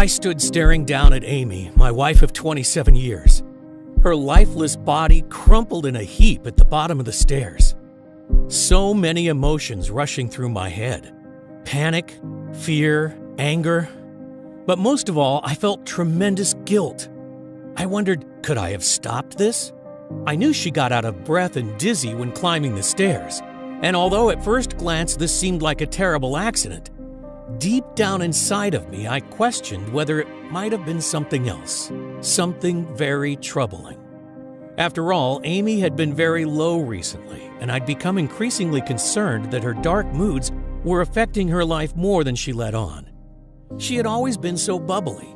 stood staring down at Amy, my wife of 27 years. Her lifeless body crumpled in a heap at the bottom of the stairs. So many emotions rushing through my head. Panic, fear, anger. But most of all, I felt tremendous guilt. I wondered, could I have stopped this? I knew she got out of breath and dizzy when climbing the stairs. And although at first glance this seemed like a terrible accident, deep down inside of me I questioned whether it might have been something else, something very troubling. After all, Amy had been very low recently, and I'd become increasingly concerned that her dark moods were affecting her life more than she let on. She had always been so bubbly.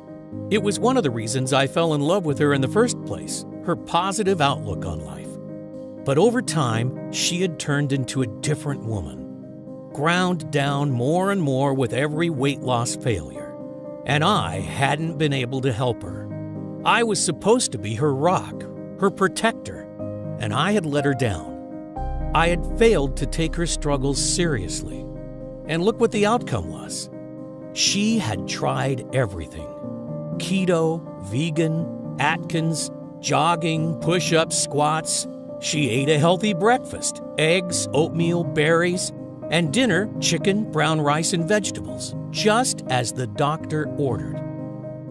It was one of the reasons I fell in love with her in the first place, her positive outlook on life. But over time, she had turned into a different woman, ground down more and more with every weight loss failure. And I hadn't been able to help her. I was supposed to be her rock, her protector, and I had let her down. I had failed to take her struggles seriously. And look what the outcome was. She had tried everything. Keto, vegan, Atkins, jogging, push-ups, squats. She ate a healthy breakfast, eggs, oatmeal, berries, and dinner, chicken, brown rice, and vegetables, just as the doctor ordered.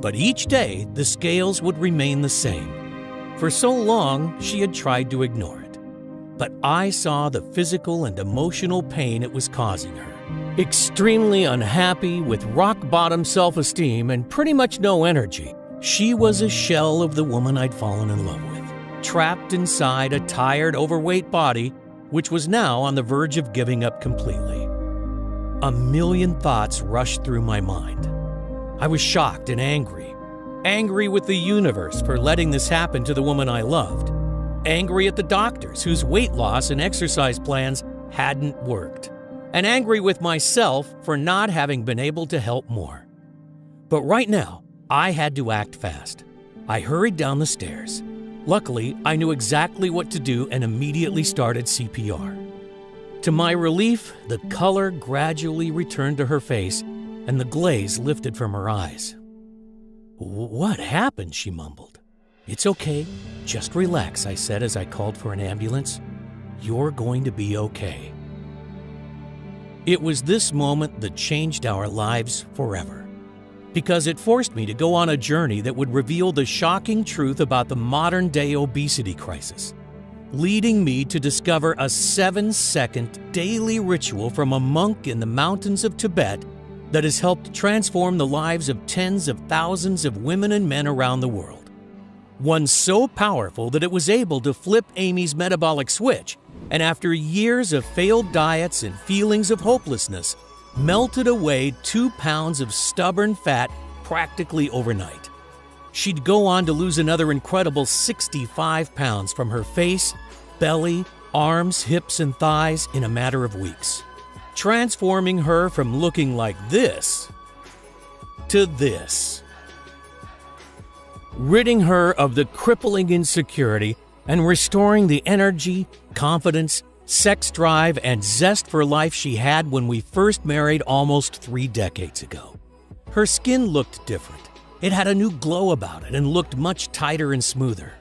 But each day, the scales would remain the same. For so long, she had tried to ignore it. But I saw the physical and emotional pain it was causing her. Extremely unhappy, with rock-bottom self-esteem and pretty much no energy, she was a shell of the woman I'd fallen in love with, trapped inside a tired, overweight body, which was now on the verge of giving up completely. A million thoughts rushed through my mind. I was shocked and angry. Angry with the universe for letting this happen to the woman I loved. Angry at the doctors whose weight loss and exercise plans hadn't worked. And angry with myself for not having been able to help more. But right now, I had to act fast. I hurried down the stairs. Luckily, I knew exactly what to do and immediately started CPR. To my relief, the color gradually returned to her face and the glaze lifted from her eyes. "What happened?" she mumbled. "It's okay. Just relax," I said as I called for an ambulance. "You're going to be okay." It was this moment that changed our lives forever, because it forced me to go on a journey that would reveal the shocking truth about the modern-day obesity crisis, leading me to discover a 7-second daily ritual from a monk in the mountains of Tibet that has helped transform the lives of tens of thousands of women and men around the world. One so powerful that it was able to flip Amy's metabolic switch, and after years of failed diets and feelings of hopelessness, melted away 2 pounds of stubborn fat practically overnight. She'd go on to lose another incredible 65 pounds from her face, belly, arms, hips, and thighs in a matter of weeks, transforming her from looking like this to this, ridding her of the crippling insecurity and restoring the energy, confidence, sex drive, and zest for life she had when we first married almost 3 decades ago. Her skin looked different. It had a new glow about it and looked much tighter and smoother,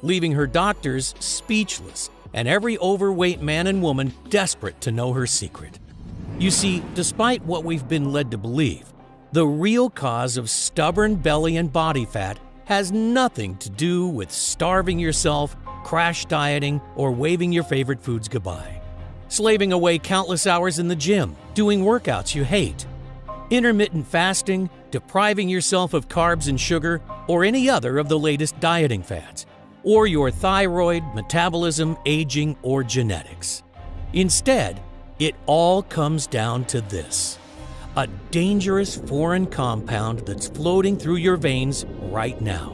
leaving her doctors speechless and every overweight man and woman desperate to know her secret. You see, despite what we've been led to believe, the real cause of stubborn belly and body fat has nothing to do with starving yourself, crash dieting, or waving your favorite foods goodbye. Slaving away countless hours in the gym, doing workouts you hate. Intermittent fasting, depriving yourself of carbs and sugar, or any other of the latest dieting fads. Or your thyroid, metabolism, aging, or genetics. Instead, it all comes down to this: a dangerous foreign compound that's floating through your veins right now.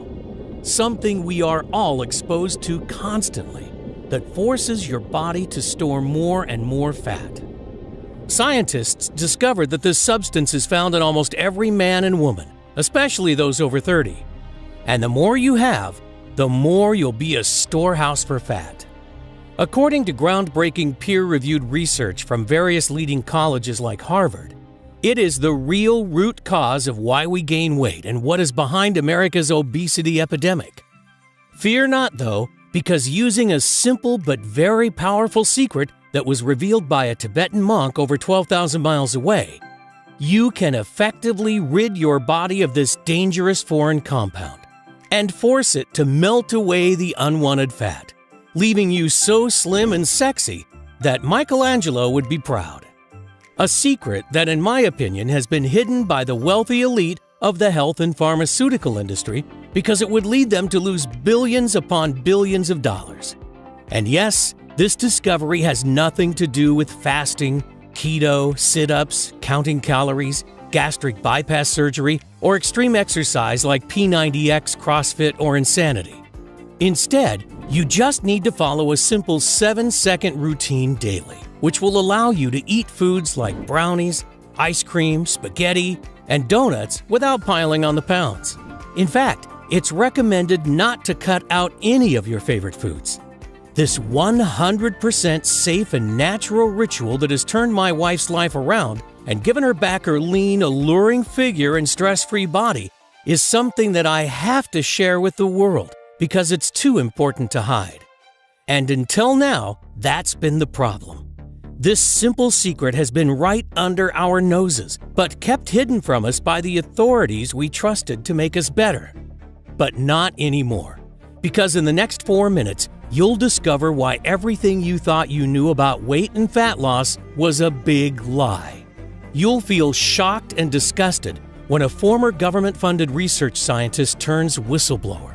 Something we are all exposed to constantly that forces your body to store more and more fat. Scientists discovered that this substance is found in almost every man and woman, especially those over 30. And the more you have, the more you'll be a storehouse for fat. According to groundbreaking peer-reviewed research from various leading colleges like Harvard, It is the real root cause of why we gain weight and what is behind America's obesity epidemic. Fear not, though, because using a simple but very powerful secret that was revealed by a Tibetan monk over 12,000 miles away, you can effectively rid your body of this dangerous foreign compound and force it to melt away the unwanted fat, leaving you so slim and sexy that Michelangelo would be proud. A secret that, in my opinion, has been hidden by the wealthy elite of the health and pharmaceutical industry because it would lead them to lose billions upon billions of dollars. And yes, this discovery has nothing to do with fasting, keto, sit-ups, counting calories, gastric bypass surgery, or extreme exercise like P90X, CrossFit, or Insanity. Instead, you just need to follow a simple 7-second routine daily, which will allow you to eat foods like brownies, ice cream, spaghetti, and donuts without piling on the pounds. In fact, it's recommended not to cut out any of your favorite foods. This 100% safe and natural ritual that has turned my wife's life around and given her back her lean, alluring figure and stress-free body is something that I have to share with the world because it's too important to hide. And until now, that's been the problem. This simple secret has been right under our noses, but kept hidden from us by the authorities we trusted to make us better. But not anymore, because in the next 4 minutes, you'll discover why everything you thought you knew about weight and fat loss was a big lie. You'll feel shocked and disgusted when a former government-funded research scientist turns whistleblower.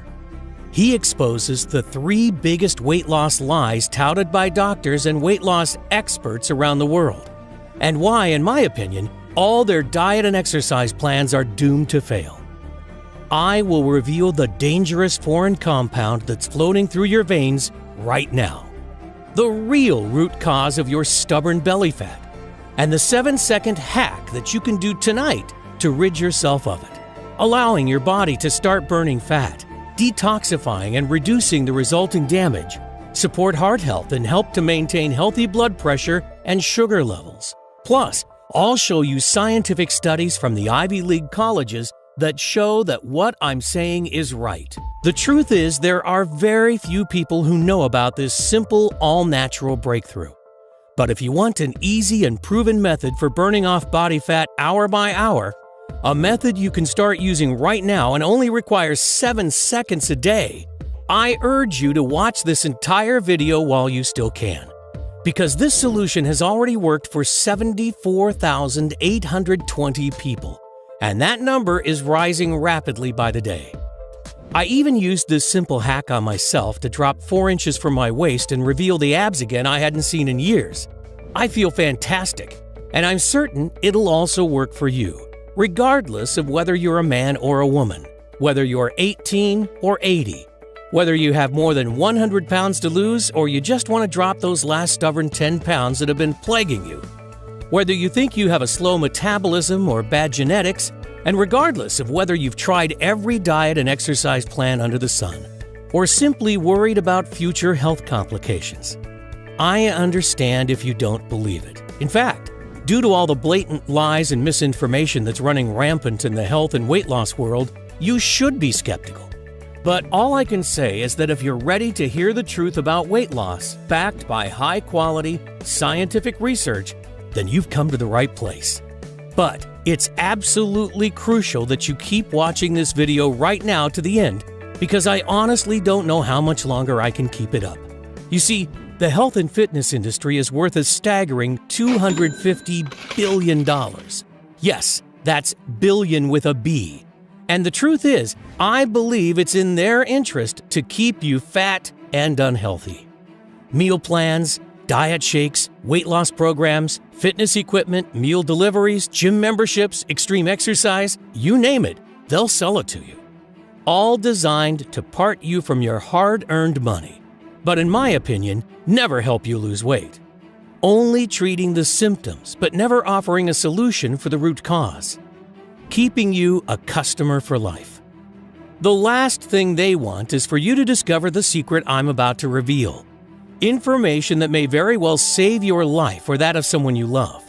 He exposes the 3 biggest weight loss lies touted by doctors and weight loss experts around the world, and why, in my opinion, all their diet and exercise plans are doomed to fail. I will reveal the dangerous foreign compound that's floating through your veins right now, the real root cause of your stubborn belly fat, and the 7-second hack that you can do tonight to rid yourself of it, allowing your body to start burning fat, detoxifying and reducing the resulting damage, support heart health, and help to maintain healthy blood pressure and sugar levels. Plus, I'll show you scientific studies from the Ivy League colleges that show that what I'm saying is right. The truth is, there are very few people who know about this simple, all-natural breakthrough. But if you want an easy and proven method for burning off body fat hour by hour, a method you can start using right now and only requires 7 seconds a day, I urge you to watch this entire video while you still can. Because this solution has already worked for 74,820 people, and that number is rising rapidly by the day. I even used this simple hack on myself to drop 4 inches from my waist and reveal the abs again I hadn't seen in years. I feel fantastic, and I'm certain it'll also work for you, regardless of whether you're a man or a woman, whether you're 18 or 80, whether you have more than 100 pounds to lose or you just want to drop those last stubborn 10 pounds that have been plaguing you, whether you think you have a slow metabolism or bad genetics, and regardless of whether you've tried every diet and exercise plan under the sun, or simply worried about future health complications. I understand if you don't believe it. In fact, due to all the blatant lies and misinformation that's running rampant in the health and weight loss world, you should be skeptical. But all I can say is that if you're ready to hear the truth about weight loss, backed by high-quality, scientific research, then you've come to the right place. But it's absolutely crucial that you keep watching this video right now to the end, because I honestly don't know how much longer I can keep it up. You see, the health and fitness industry is worth a staggering $250 billion. Yes, that's billion with a B. And the truth is, I believe it's in their interest to keep you fat and unhealthy. Meal plans, diet shakes, weight loss programs, fitness equipment, meal deliveries, gym memberships, extreme exercise, you name it, they'll sell it to you. All designed to part you from your hard-earned money. But in my opinion, never help you lose weight. Only treating the symptoms, but never offering a solution for the root cause. Keeping you a customer for life. The last thing they want is for you to discover the secret I'm about to reveal. Information that may very well save your life or that of someone you love.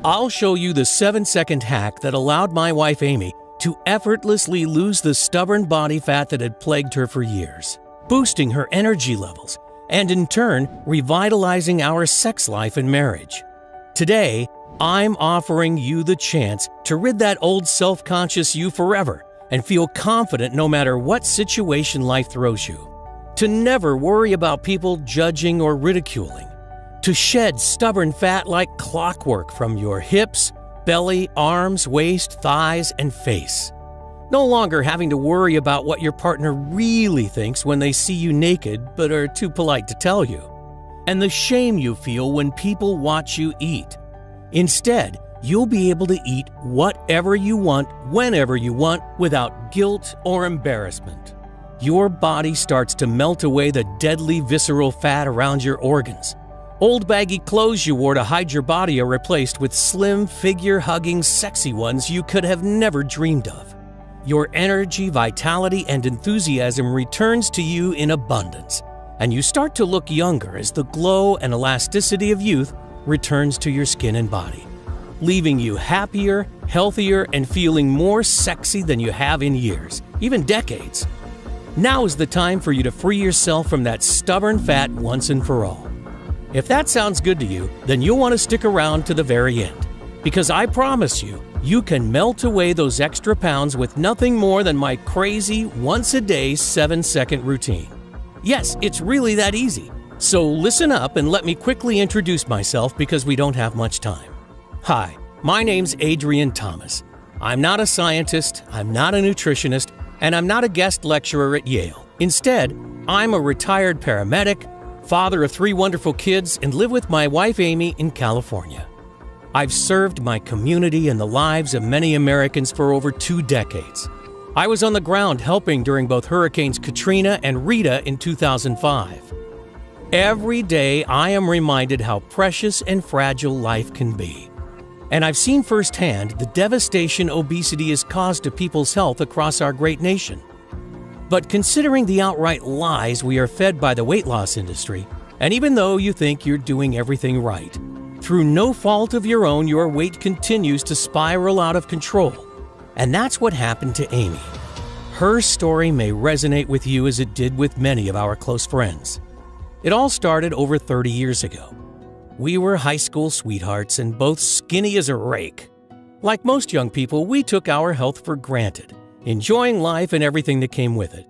I'll show you the 7-second hack that allowed my wife Amy to effortlessly lose the stubborn body fat that had plagued her for years, boosting her energy levels, and in turn, revitalizing our sex life and marriage. Today, I'm offering you the chance to rid that old self-conscious you forever and feel confident no matter what situation life throws you. To never worry about people judging or ridiculing. To shed stubborn fat like clockwork from your hips, belly, arms, waist, thighs, and face. No longer having to worry about what your partner really thinks when they see you naked but are too polite to tell you. And the shame you feel when people watch you eat. Instead, you'll be able to eat whatever you want, whenever you want, without guilt or embarrassment. Your body starts to melt away the deadly visceral fat around your organs. Old baggy clothes you wore to hide your body are replaced with slim, figure-hugging, sexy ones you could have never dreamed of. Your energy, vitality, and enthusiasm returns to you in abundance, and you start to look younger as the glow and elasticity of youth returns to your skin and body, leaving you happier, healthier, and feeling more sexy than you have in years, even decades. Now is the time for you to free yourself from that stubborn fat once and for all. If that sounds good to you, then you'll want to stick around to the very end, because I promise you, you can melt away those extra pounds with nothing more than my crazy once-a-day 7-second routine. Yes, it's really that easy. So listen up and let me quickly introduce myself because we don't have much time. Hi, my name's Adrian Thomas. I'm not a scientist, I'm not a nutritionist, and I'm not a guest lecturer at Yale. Instead, I'm a retired paramedic, father of 3 wonderful kids, and live with my wife Amy in California. I've served my community and the lives of many Americans for over 2 decades. I was on the ground helping during both Hurricanes Katrina and Rita in 2005. Every day, I am reminded how precious and fragile life can be. And I've seen firsthand the devastation obesity has caused to people's health across our great nation. But considering the outright lies we are fed by the weight loss industry, and even though you think you're doing everything right, through no fault of your own, your weight continues to spiral out of control. And that's what happened to Amy. Her story may resonate with you as it did with many of our close friends. It all started over 30 years ago. We were high school sweethearts and both skinny as a rake. Like most young people, we took our health for granted, enjoying life and everything that came with it.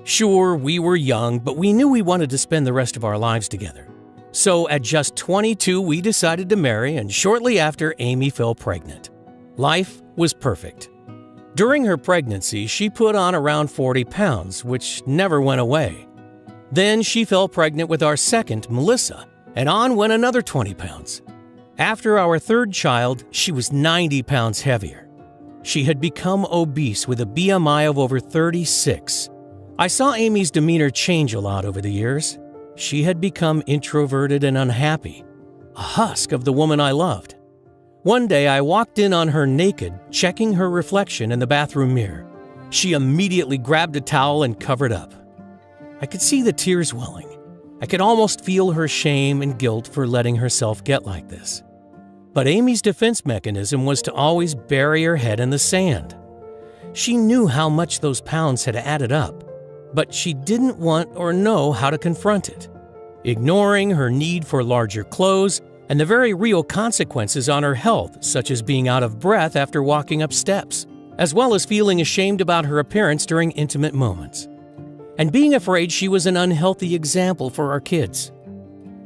Sure, we were young, but we knew we wanted to spend the rest of our lives together. So at just 22, we decided to marry, and shortly after, Amy fell pregnant. Life was perfect. During her pregnancy, she put on around 40 pounds, which never went away. Then she fell pregnant with our second, Melissa, and on went another 20 pounds. After our third child, she was 90 pounds heavier. She had become obese with a BMI of over 36. I saw Amy's demeanor change a lot over the years. She had become introverted and unhappy, a husk of the woman I loved. One day I walked in on her naked, checking her reflection in the bathroom mirror. She immediately grabbed a towel and covered up. I could see the tears welling. I could almost feel her shame and guilt for letting herself get like this. But Amy's defense mechanism was to always bury her head in the sand. She knew how much those pounds had added up, but she didn't want or know how to confront it, ignoring her need for larger clothes and the very real consequences on her health, such as being out of breath after walking up steps, as well as feeling ashamed about her appearance during intimate moments, and being afraid she was an unhealthy example for our kids.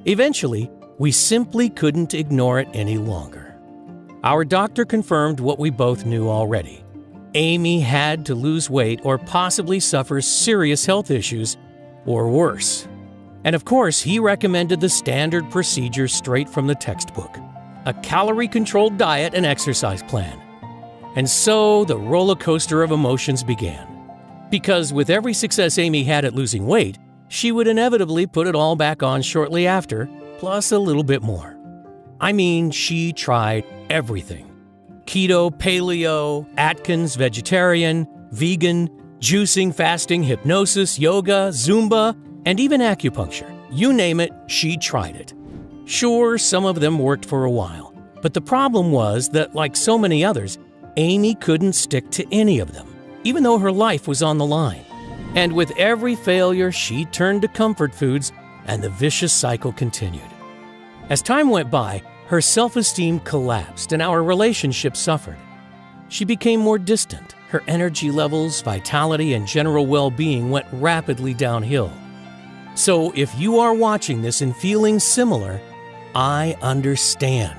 Eventually, we simply couldn't ignore it any longer. Our doctor confirmed what we both knew already. Amy had to lose weight or possibly suffer serious health issues, or worse. And of course, he recommended the standard procedure straight from the textbook, a calorie-controlled diet and exercise plan. And so the roller coaster of emotions began. Because with every success Amy had at losing weight, she would inevitably put it all back on shortly after, plus a little bit more. I mean, she tried everything. Keto, paleo, Atkins, vegetarian, vegan, juicing, fasting, hypnosis, yoga, Zumba, and even acupuncture. You name it, she tried it. Sure, some of them worked for a while, But the problem was that, like so many others, Amy couldn't stick to any of them, even though her life was on the line. And with every failure, she turned to comfort foods, and the vicious cycle continued. As time went by, her self-esteem collapsed and our relationship suffered. She became more distant. Her energy levels, vitality, and general well-being went rapidly downhill. So if you are watching this and feeling similar, I understand.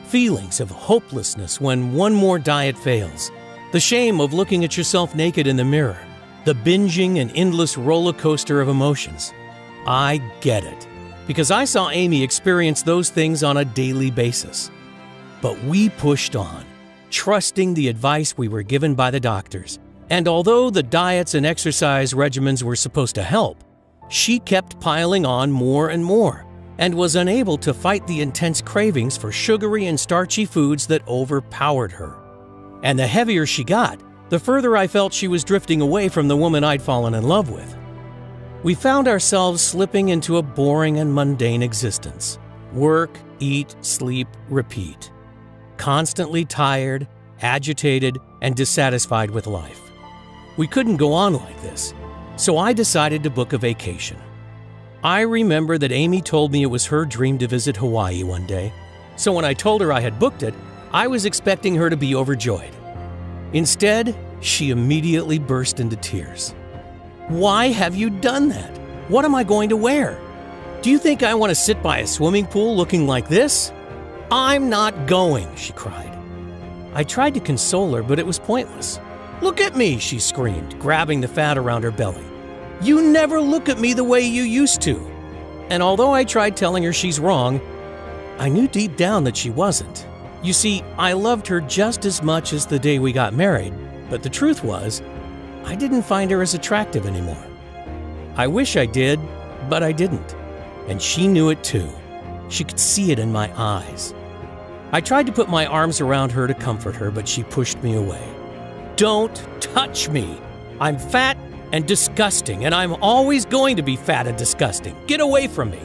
Feelings of hopelessness when one more diet fails, the shame of looking at yourself naked in the mirror, the binging and endless roller coaster of emotions. I get it, because I saw Amy experience those things on a daily basis. But we pushed on, trusting the advice we were given by the doctors. And although the diets and exercise regimens were supposed to help, she kept piling on more and more, and was unable to fight the intense cravings for sugary and starchy foods that overpowered her. And the heavier she got, the further I felt she was drifting away from the woman I'd fallen in love with. We found ourselves slipping into a boring and mundane existence. Work, eat, sleep, repeat. Constantly tired, agitated, and dissatisfied with life. We couldn't go on like this, so I decided to book a vacation. I remember that Amy told me it was her dream to visit Hawaii one day, so when I told her I had booked it, I was expecting her to be overjoyed. Instead, she immediately burst into tears. "Why have you done that? What am I going to wear? Do you think I want to sit by a swimming pool looking like this? I'm not going," she cried. I tried to console her, but it was pointless. "Look at me," she screamed, grabbing the fat around her belly. "You never look at me the way you used to." And although I tried telling her she's wrong, I knew deep down that she wasn't. You see, I loved her just as much as the day we got married, but the truth was, I didn't find her as attractive anymore. I wish I did, but I didn't. And she knew it too. She could see it in my eyes. I tried to put my arms around her to comfort her, but she pushed me away. "Don't touch me! I'm fat and disgusting, and I'm always going to be fat and disgusting. Get away from me."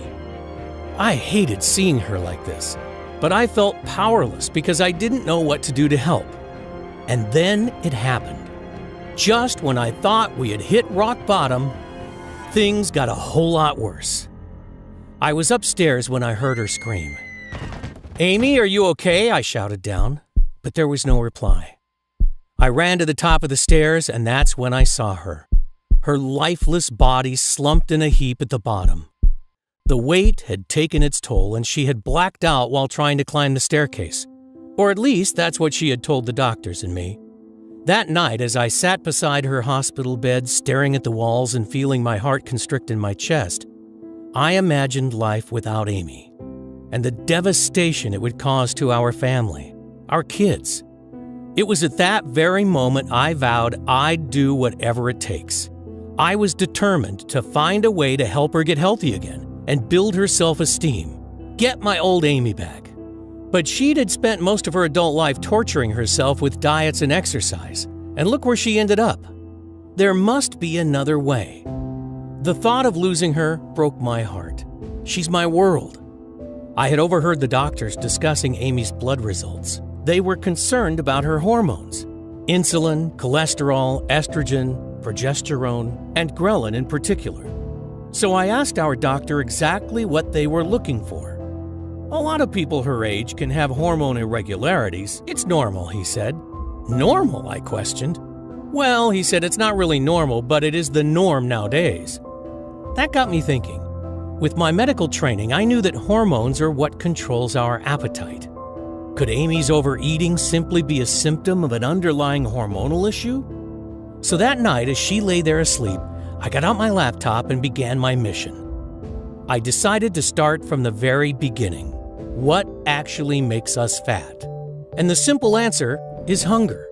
I hated seeing her like this, but I felt powerless because I didn't know what to do to help. And then it happened. Just when I thought we had hit rock bottom, things got a whole lot worse. I was upstairs when I heard her scream. "Amy, are you okay?" I shouted down, but there was no reply. I ran to the top of the stairs, and that's when I saw her. Her lifeless body slumped in a heap at the bottom. The weight had taken its toll, and she had blacked out while trying to climb the staircase. Or at least that's what she had told the doctors and me. That night, as I sat beside her hospital bed, staring at the walls and feeling my heart constrict in my chest, I imagined life without Amy, and the devastation it would cause to our family, our kids. It was at that very moment I vowed I'd do whatever it takes. I was determined to find a way to help her get healthy again and build her self-esteem, get my old Amy back. But she'd had spent most of her adult life torturing herself with diets and exercise, and look where she ended up. There must be another way. The thought of losing her broke my heart. She's my world. I had overheard the doctors discussing Amy's blood results. They were concerned about her hormones: insulin, cholesterol, estrogen, progesterone, and ghrelin in particular. So I asked our doctor exactly what they were looking for. "A lot of people her age can have hormone irregularities. It's normal," he said. "Normal?" I questioned. "Well," he said, "it's not really normal, but it is the norm nowadays." That got me thinking. With my medical training, I knew that hormones are what controls our appetite. Could Amy's overeating simply be a symptom of an underlying hormonal issue? So that night, as she lay there asleep, I got out my laptop and began my mission. I decided to start from the very beginning. What actually makes us fat? And the simple answer is hunger.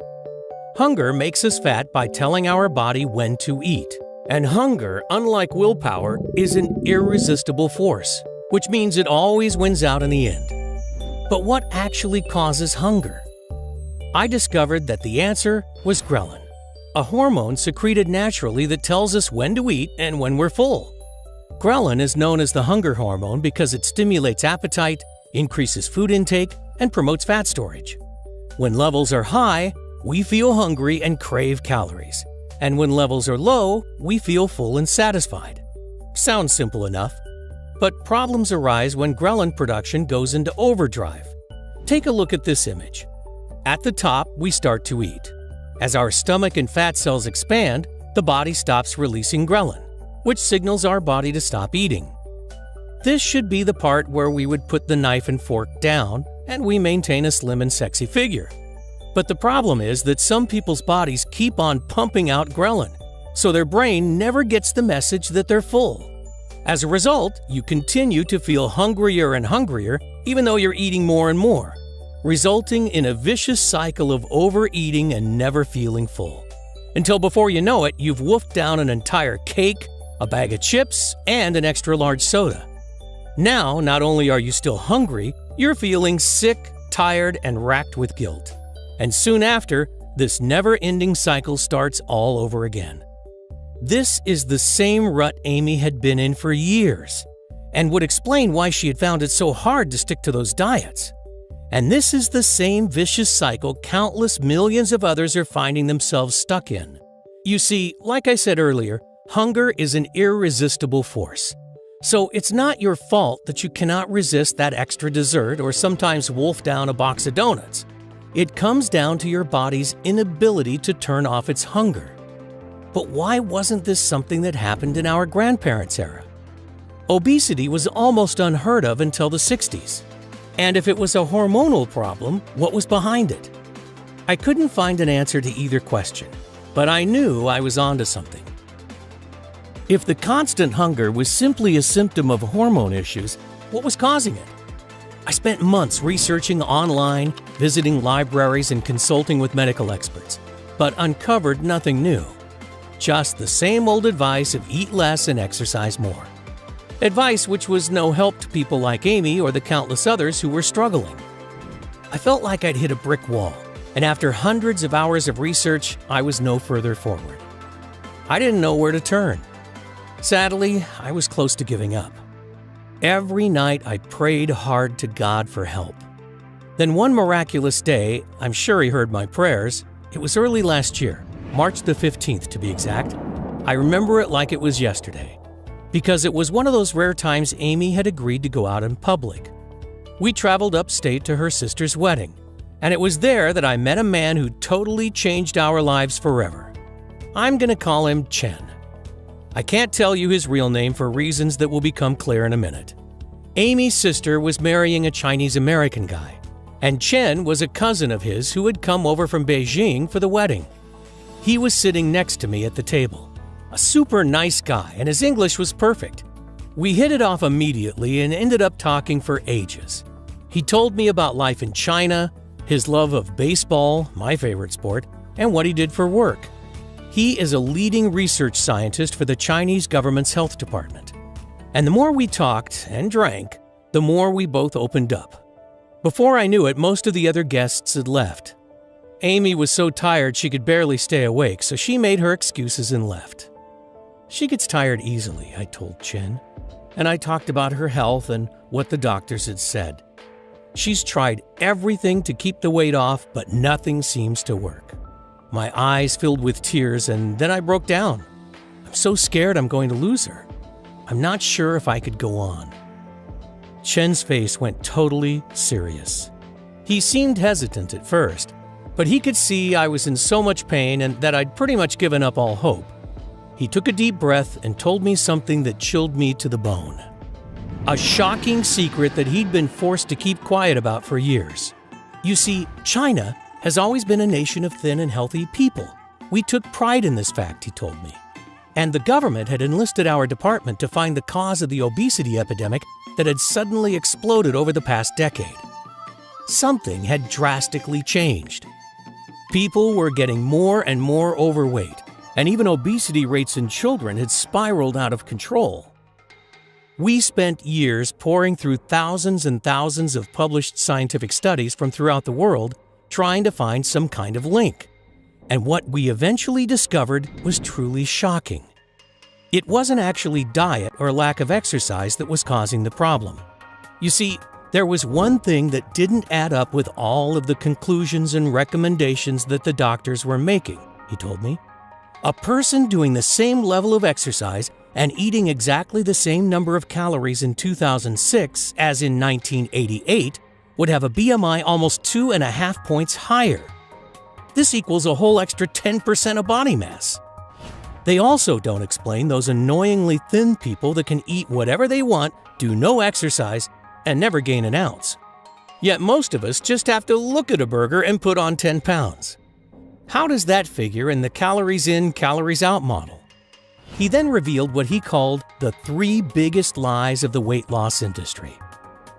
Hunger makes us fat by telling our body when to eat. And hunger, unlike willpower, is an irresistible force, which means it always wins out in the end. But what actually causes hunger? I discovered that the answer was ghrelin, a hormone secreted naturally that tells us when to eat and when we're full. Ghrelin is known as the hunger hormone because it stimulates appetite, increases food intake, and promotes fat storage. When levels are high, we feel hungry and crave calories. And when levels are low, we feel full and satisfied. Sounds simple enough. But problems arise when ghrelin production goes into overdrive. Take a look at this image. At the top, we start to eat. As our stomach and fat cells expand, the body stops releasing ghrelin, which signals our body to stop eating. This should be the part where we would put the knife and fork down and we maintain a slim and sexy figure. But the problem is that some people's bodies keep on pumping out ghrelin, so their brain never gets the message that they're full. As a result, you continue to feel hungrier and hungrier even though you're eating more and more, resulting in a vicious cycle of overeating and never feeling full. Until before you know it, you've wolfed down an entire cake, a bag of chips, and an extra large soda. Now, not only are you still hungry, you're feeling sick, tired, and racked with guilt. And soon after, this never-ending cycle starts all over again. This is the same rut Amy had been in for years, and would explain why she had found it so hard to stick to those diets. And this is the same vicious cycle countless millions of others are finding themselves stuck in. You see, like I said earlier, hunger is an irresistible force. So it's not your fault that you cannot resist that extra dessert or sometimes wolf down a box of donuts. It comes down to your body's inability to turn off its hunger. But why wasn't this something that happened in our grandparents' era? Obesity was almost unheard of until the 60s. And if it was a hormonal problem, what was behind it? I couldn't find an answer to either question, but I knew I was onto something. If the constant hunger was simply a symptom of hormone issues, what was causing it? I spent months researching online, visiting libraries, and consulting with medical experts, but uncovered nothing new. Just the same old advice of eat less and exercise more. Advice which was no help to people like Amy or the countless others who were struggling. I felt like I'd hit a brick wall, and after hundreds of hours of research, I was no further forward. I didn't know where to turn. Sadly, I was close to giving up. Every night I prayed hard to God for help. Then one miraculous day, I'm sure He heard my prayers. It was early last year, March the 15th to be exact. I remember it like it was yesterday, because it was one of those rare times Amy had agreed to go out in public. We traveled upstate to her sister's wedding, and it was there that I met a man who totally changed our lives forever. I'm going to call him Chen. I can't tell you his real name for reasons that will become clear in a minute. Amy's sister was marrying a Chinese-American guy, and Chen was a cousin of his who had come over from Beijing for the wedding. He was sitting next to me at the table, a super nice guy, and his English was perfect. We hit it off immediately and ended up talking for ages. He told me about life in China, his love of baseball, my favorite sport, and what he did for work. He is a leading research scientist for the Chinese government's health department. And the more we talked and drank, the more we both opened up. Before I knew it, most of the other guests had left. Amy was so tired she could barely stay awake, so she made her excuses and left. She gets tired easily, I told Chen, and I talked about her health and what the doctors had said. She's tried everything to keep the weight off, but nothing seems to work. My eyes filled with tears, and then I broke down. I'm so scared I'm going to lose her. I'm not sure if I could go on. Chen's face went totally serious. He seemed hesitant at first, but he could see I was in so much pain and that I'd pretty much given up all hope. He took a deep breath and told me something that chilled me to the bone. A shocking secret that he'd been forced to keep quiet about for years. You see, China has always been a nation of thin and healthy people. We took pride in this fact, he told me. And the government had enlisted our department to find the cause of the obesity epidemic that had suddenly exploded over the past decade. Something had drastically changed. People were getting more and more overweight, and even obesity rates in children had spiraled out of control. We spent years poring through thousands and thousands of published scientific studies from throughout the world trying to find some kind of link. And what we eventually discovered was truly shocking. It wasn't actually diet or lack of exercise that was causing the problem. You see, There was one thing that didn't add up with all of the conclusions and recommendations that the doctors were making, he told me. A person doing the same level of exercise and eating exactly the same number of calories in 2006 as in 1988 would have a BMI almost 2.5 points higher. This equals a whole extra 10% of body mass. They also don't explain those annoyingly thin people that can eat whatever they want, do no exercise, and never gain an ounce. Yet most of us just have to look at a burger and put on 10 pounds. How does that figure in the calories in, calories out model? He then revealed what he called the 3 biggest lies of the weight loss industry.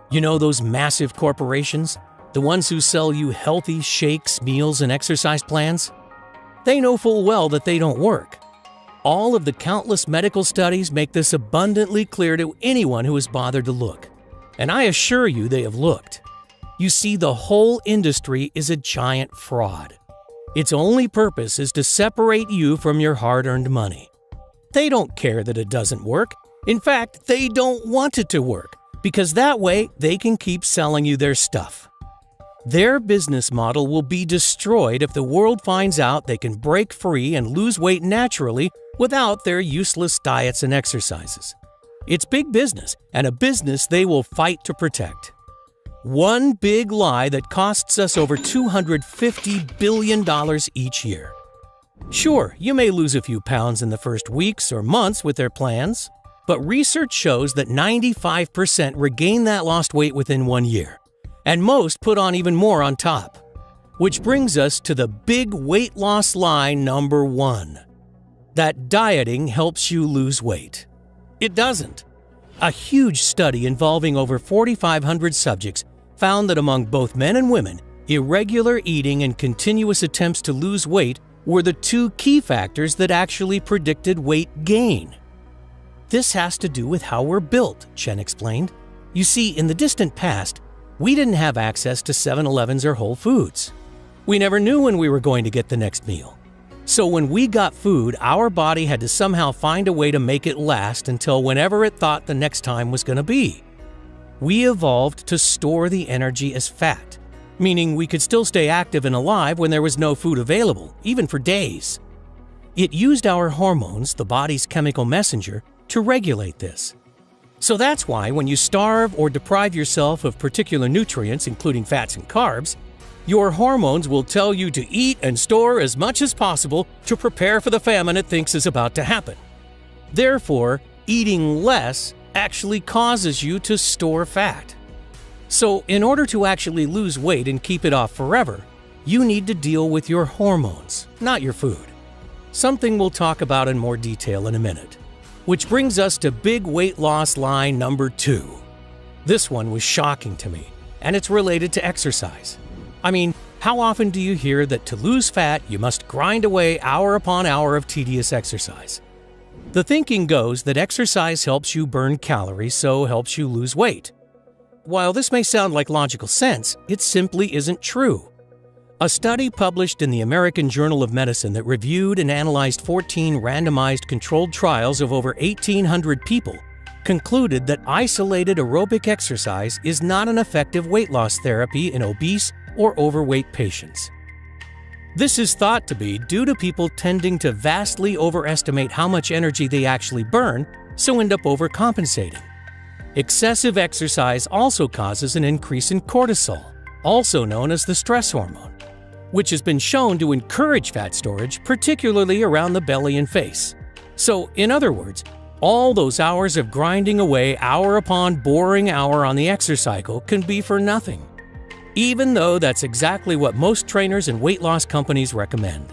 You know those massive corporations? The ones who sell you healthy shakes, meals, and exercise plans? They know full well that they don't work. All of the countless medical studies make this abundantly clear to anyone who has bothered to look. And I assure you they have looked. You see, the whole industry is a giant fraud. Its only purpose is to separate you from your hard-earned money. They don't care that it doesn't work. In fact, they don't want it to work, because that way they can keep selling you their stuff. Their business model will be destroyed if the world finds out they can break free and lose weight naturally without their useless diets and exercises. It's big business, and a business they will fight to protect. One big lie that costs us over $250 billion each year. Sure, you may lose a few pounds in the first weeks or months with their plans, but research shows that 95% regain that lost weight within 1 year, and most put on even more on top. Which brings us to the big weight loss lie number 1, that dieting helps you lose weight. It doesn't. A huge study involving over 4,500 subjects found that among both men and women, irregular eating and continuous attempts to lose weight were the 2 key factors that actually predicted weight gain. This has to do with how we're built, Chen explained. You see, in the distant past, we didn't have access to 7-Elevens or Whole Foods. We never knew when we were going to get the next meal. So when we got food, our body had to somehow find a way to make it last until whenever it thought the next time was going to be. We evolved to store the energy as fat, meaning we could still stay active and alive when there was no food available, even for days. It used our hormones, the body's chemical messenger, to regulate this. So that's why when you starve or deprive yourself of particular nutrients, including fats and carbs, your hormones will tell you to eat and store as much as possible to prepare for the famine it thinks is about to happen. Therefore, eating less actually causes you to store fat. So, in order to actually lose weight and keep it off forever, you need to deal with your hormones, not your food. Something we'll talk about in more detail in a minute. Which brings us to big weight loss lie number 2. This one was shocking to me, and it's related to exercise. I mean, how often do you hear that to lose fat, you must grind away hour upon hour of tedious exercise? The thinking goes that exercise helps you burn calories, so helps you lose weight. While this may sound like logical sense, it simply isn't true. A study published in the American Journal of Medicine that reviewed and analyzed 14 randomized controlled trials of over 1,800 people concluded that isolated aerobic exercise is not an effective weight loss therapy in obese or overweight patients. This is thought to be due to people tending to vastly overestimate how much energy they actually burn, so end up overcompensating. Excessive exercise also causes an increase in cortisol, also known as the stress hormone, which has been shown to encourage fat storage, particularly around the belly and face. So, in other words, all those hours of grinding away hour upon boring hour on the exercise cycle can be for nothing, even though that's exactly what most trainers and weight loss companies recommend.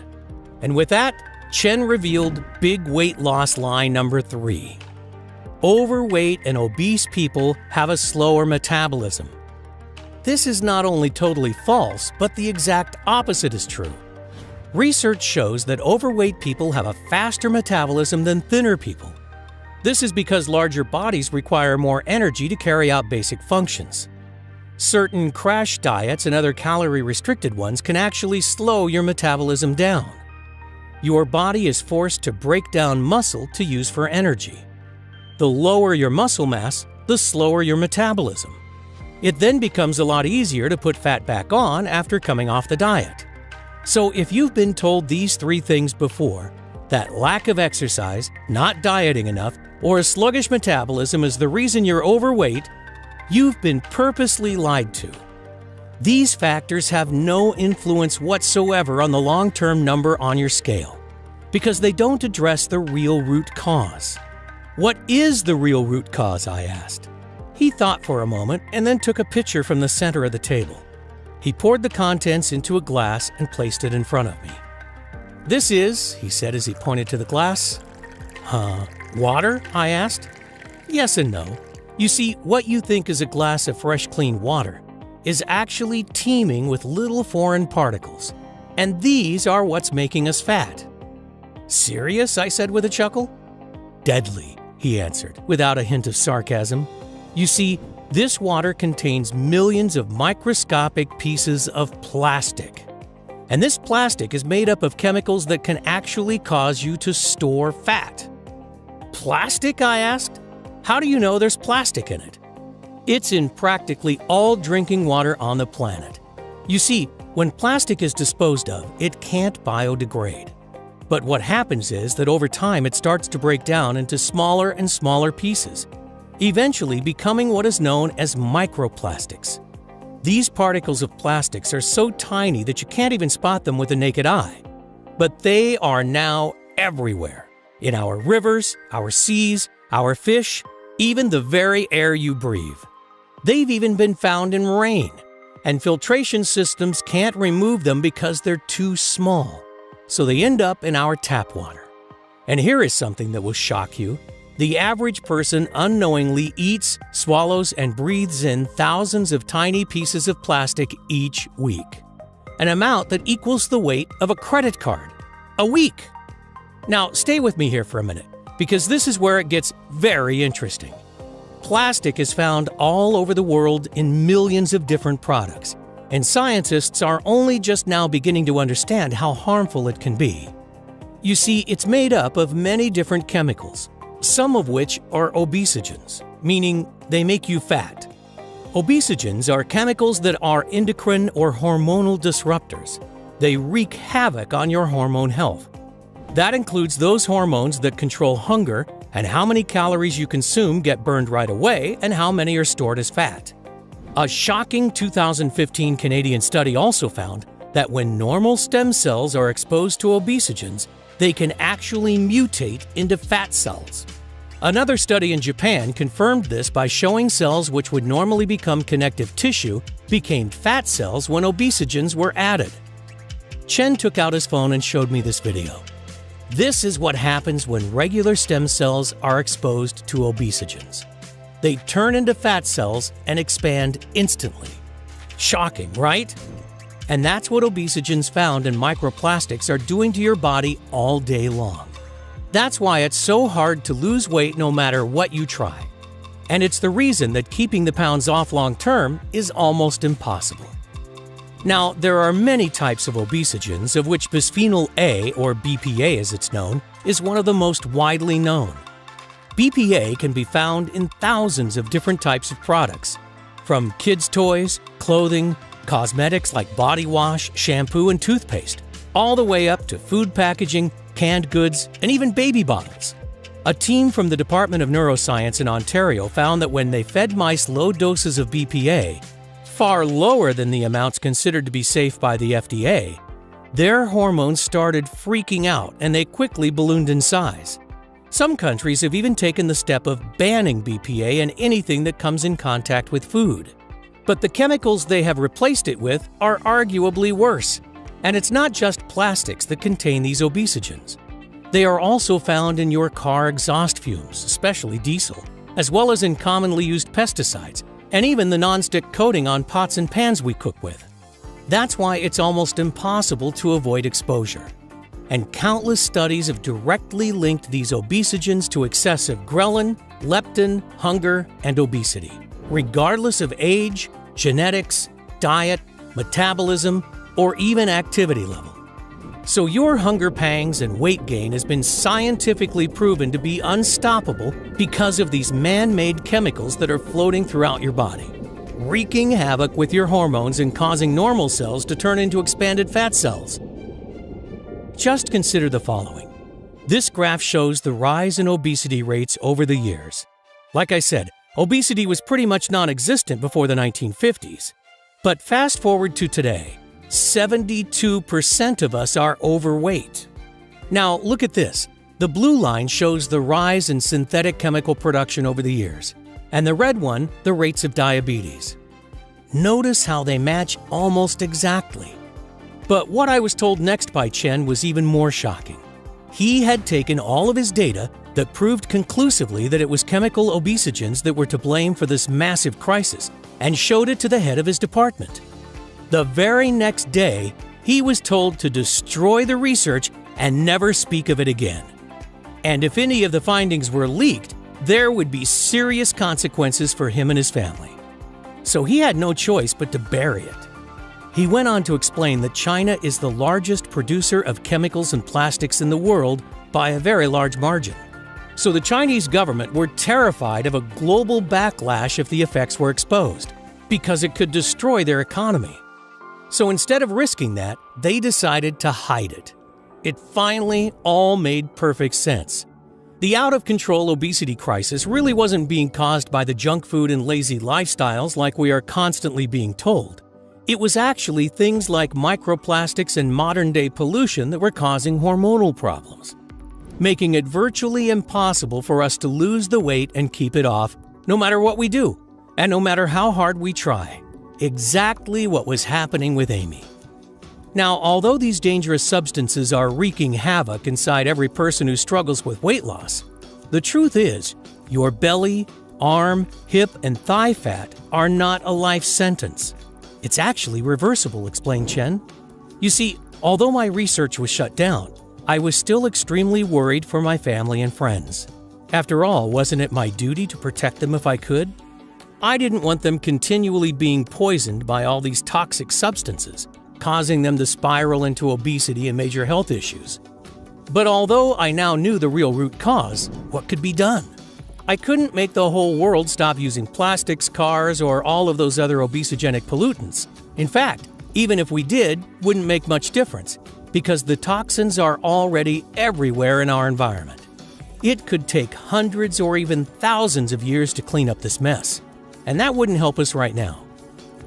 And with that, Chen revealed big weight loss lie number 3. Overweight and obese people have a slower metabolism. This is not only totally false, but the exact opposite is true. Research shows that overweight people have a faster metabolism than thinner people. This is because larger bodies require more energy to carry out basic functions. Certain crash diets and other calorie-restricted ones can actually slow your metabolism down. Your body is forced to break down muscle to use for energy. The lower your muscle mass, the slower your metabolism. It then becomes a lot easier to put fat back on after coming off the diet. So if you've been told these 3 things before, that lack of exercise, not dieting enough, or a sluggish metabolism is the reason you're overweight, you've been purposely lied to. These factors have no influence whatsoever on the long-term number on your scale, because they don't address the real root cause. What is the real root cause, I asked. He thought for a moment and then took a pitcher from the center of the table. He poured the contents into a glass and placed it in front of me. "This is," he said as he pointed to the glass. Water?" I asked. "Yes and no. You see, what you think is a glass of fresh, clean water is actually teeming with little foreign particles, and these are what's making us fat." "Serious?" I said with a chuckle. "Deadly," he answered, without a hint of sarcasm. "You see, this water contains millions of microscopic pieces of plastic. And this plastic is made up of chemicals that can actually cause you to store fat." "Plastic?" I asked. "How do you know there's plastic in it?" "It's in practically all drinking water on the planet. You see, when plastic is disposed of, it can't biodegrade. But what happens is that over time it starts to break down into smaller and smaller pieces, eventually becoming what is known as microplastics. These particles of plastics are so tiny that you can't even spot them with the naked eye. But they are now everywhere, in our rivers, our seas, our fish, even the very air you breathe. They've even been found in rain, and filtration systems can't remove them because they're too small, so they end up in our tap water. And here is something that will shock you. The average person unknowingly eats, swallows, and breathes in thousands of tiny pieces of plastic each week, an amount that equals the weight of a credit card. A week! Now, stay with me here for a minute, because this is where it gets very interesting. Plastic is found all over the world in millions of different products, and scientists are only just now beginning to understand how harmful it can be. You see, it's made up of many different chemicals, some of which are obesogens, meaning they make you fat. Obesogens are chemicals that are endocrine or hormonal disruptors. They wreak havoc on your hormone health. That includes those hormones that control hunger and how many calories you consume get burned right away and how many are stored as fat. A shocking 2015 Canadian study also found that when normal stem cells are exposed to obesogens, they can actually mutate into fat cells. Another study in Japan confirmed this by showing cells which would normally become connective tissue became fat cells when obesogens were added. Chen took out his phone and showed me this video. This is what happens when regular stem cells are exposed to obesogens. They turn into fat cells and expand instantly. Shocking, right? And that's what obesogens found in microplastics are doing to your body all day long. That's why it's so hard to lose weight no matter what you try. And it's the reason that keeping the pounds off long term is almost impossible. Now, there are many types of obesogens, of which bisphenol A, or BPA as it's known, is one of the most widely known. BPA can be found in thousands of different types of products, from kids' toys, clothing, cosmetics like body wash, shampoo, and toothpaste, all the way up to food packaging, canned goods, and even baby bottles. A team from the Department of Neuroscience in Ontario found that when they fed mice low doses of BPA, far lower than the amounts considered to be safe by the FDA, their hormones started freaking out and they quickly ballooned in size. Some countries have even taken the step of banning BPA in anything that comes in contact with food. But the chemicals they have replaced it with are arguably worse. And it's not just plastics that contain these obesogens. They are also found in your car exhaust fumes, especially diesel, as well as in commonly used pesticides, and even the non-stick coating on pots and pans we cook with. That's why it's almost impossible to avoid exposure. And countless studies have directly linked these obesogens to excessive ghrelin, leptin, hunger, and obesity, regardless of age, genetics, diet, metabolism, or even activity level. So your hunger pangs and weight gain has been scientifically proven to be unstoppable because of these man-made chemicals that are floating throughout your body. wreaking havoc with your hormones and causing normal cells to turn into expanded fat cells. Just consider the following. This graph shows the rise in obesity rates over the years. Like I said, obesity was pretty much non-existent before the 1950s. But fast forward to today, 72% of us are overweight. Now look at this. The blue line shows the rise in synthetic chemical production over the years, and the red one, the rates of diabetes. Notice how they match almost exactly. But what I was told next by Chen was even more shocking. He had taken all of his data that proved conclusively that it was chemical obesogens that were to blame for this massive crisis and showed it to the head of his department. The very next day, he was told to destroy the research and never speak of it again. And if any of the findings were leaked, there would be serious consequences for him and his family. So he had no choice but to bury it. He went on to explain that China is the largest producer of chemicals and plastics in the world by a very large margin. So the Chinese government were terrified of a global backlash if the effects were exposed, because it could destroy their economy. So instead of risking that, they decided to hide it. It finally all made perfect sense. The out-of-control obesity crisis really wasn't being caused by the junk food and lazy lifestyles like we are constantly being told. It was actually things like microplastics and modern-day pollution that were causing hormonal problems, making it virtually impossible for us to lose the weight and keep it off, no matter what we do, and no matter how hard we try. Exactly what was happening with Amy. Now, although these dangerous substances are wreaking havoc inside every person who struggles with weight loss, the truth is, your belly, arm, hip, and thigh fat are not a life sentence. It's actually reversible, explained Chen. You see, although my research was shut down, I was still extremely worried for my family and friends. After all, wasn't it my duty to protect them if I could? I didn't want them continually being poisoned by all these toxic substances, causing them to spiral into obesity and major health issues. But although I now knew the real root cause, what could be done? I couldn't make the whole world stop using plastics, cars, or all of those other obesogenic pollutants. In fact, even if we did, wouldn't make much difference, because the toxins are already everywhere in our environment. It could take hundreds or even thousands of years to clean up this mess, and that wouldn't help us right now.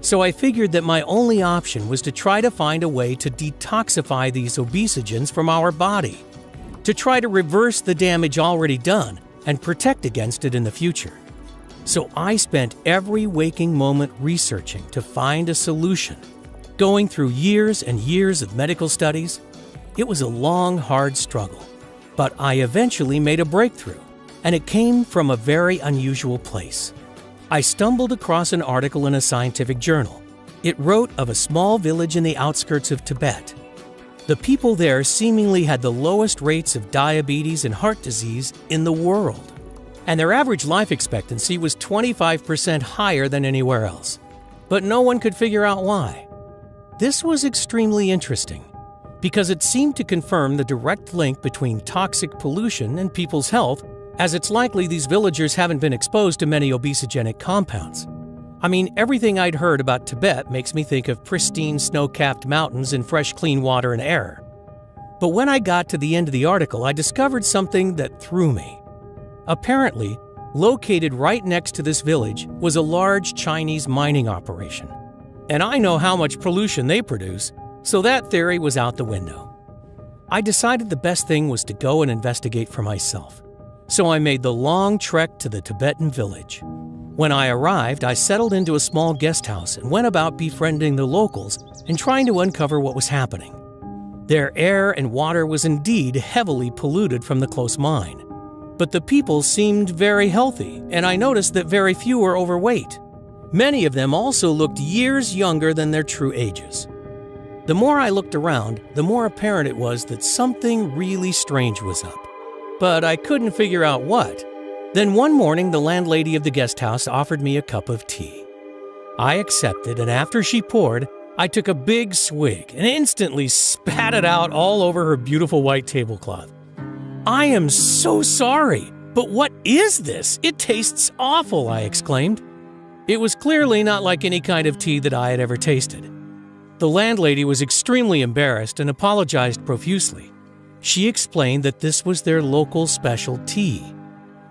So I figured that my only option was to try to find a way to detoxify these obesogens from our body, to try to reverse the damage already done and protect against it in the future. So I spent every waking moment researching to find a solution. Going through years and years of medical studies, it was a long, hard struggle. But I eventually made a breakthrough, and it came from a very unusual place. I stumbled across an article in a scientific journal. It wrote of a small village in the outskirts of Tibet. The people there seemingly had the lowest rates of diabetes and heart disease in the world, and their average life expectancy was 25% higher than anywhere else. But no one could figure out why. This was extremely interesting, because it seemed to confirm the direct link between toxic pollution and people's health, as it's likely these villagers haven't been exposed to many obesogenic compounds. I mean, everything I'd heard about Tibet makes me think of pristine snow-capped mountains and fresh, clean water and air. But when I got to the end of the article, I discovered something that threw me. Apparently, located right next to this village was a large Chinese mining operation. And I know how much pollution they produce, so that theory was out the window. I decided the best thing was to go and investigate for myself. So I made the long trek to the Tibetan village. When I arrived, I settled into a small guest house and went about befriending the locals and trying to uncover what was happening. Their air and water was indeed heavily polluted from the close mine. But the people seemed very healthy, and I noticed that very few were overweight. Many of them also looked years younger than their true ages. The more I looked around, the more apparent it was that something really strange was up. But I couldn't figure out what. Then one morning, the landlady of the guest house offered me a cup of tea. I accepted, and after she poured, I took a big swig and instantly spat it out all over her beautiful white tablecloth. "I am so sorry, but what is this? It tastes awful," I exclaimed. It was clearly not like any kind of tea that I had ever tasted. The landlady was extremely embarrassed and apologized profusely. She explained that this was their local special tea,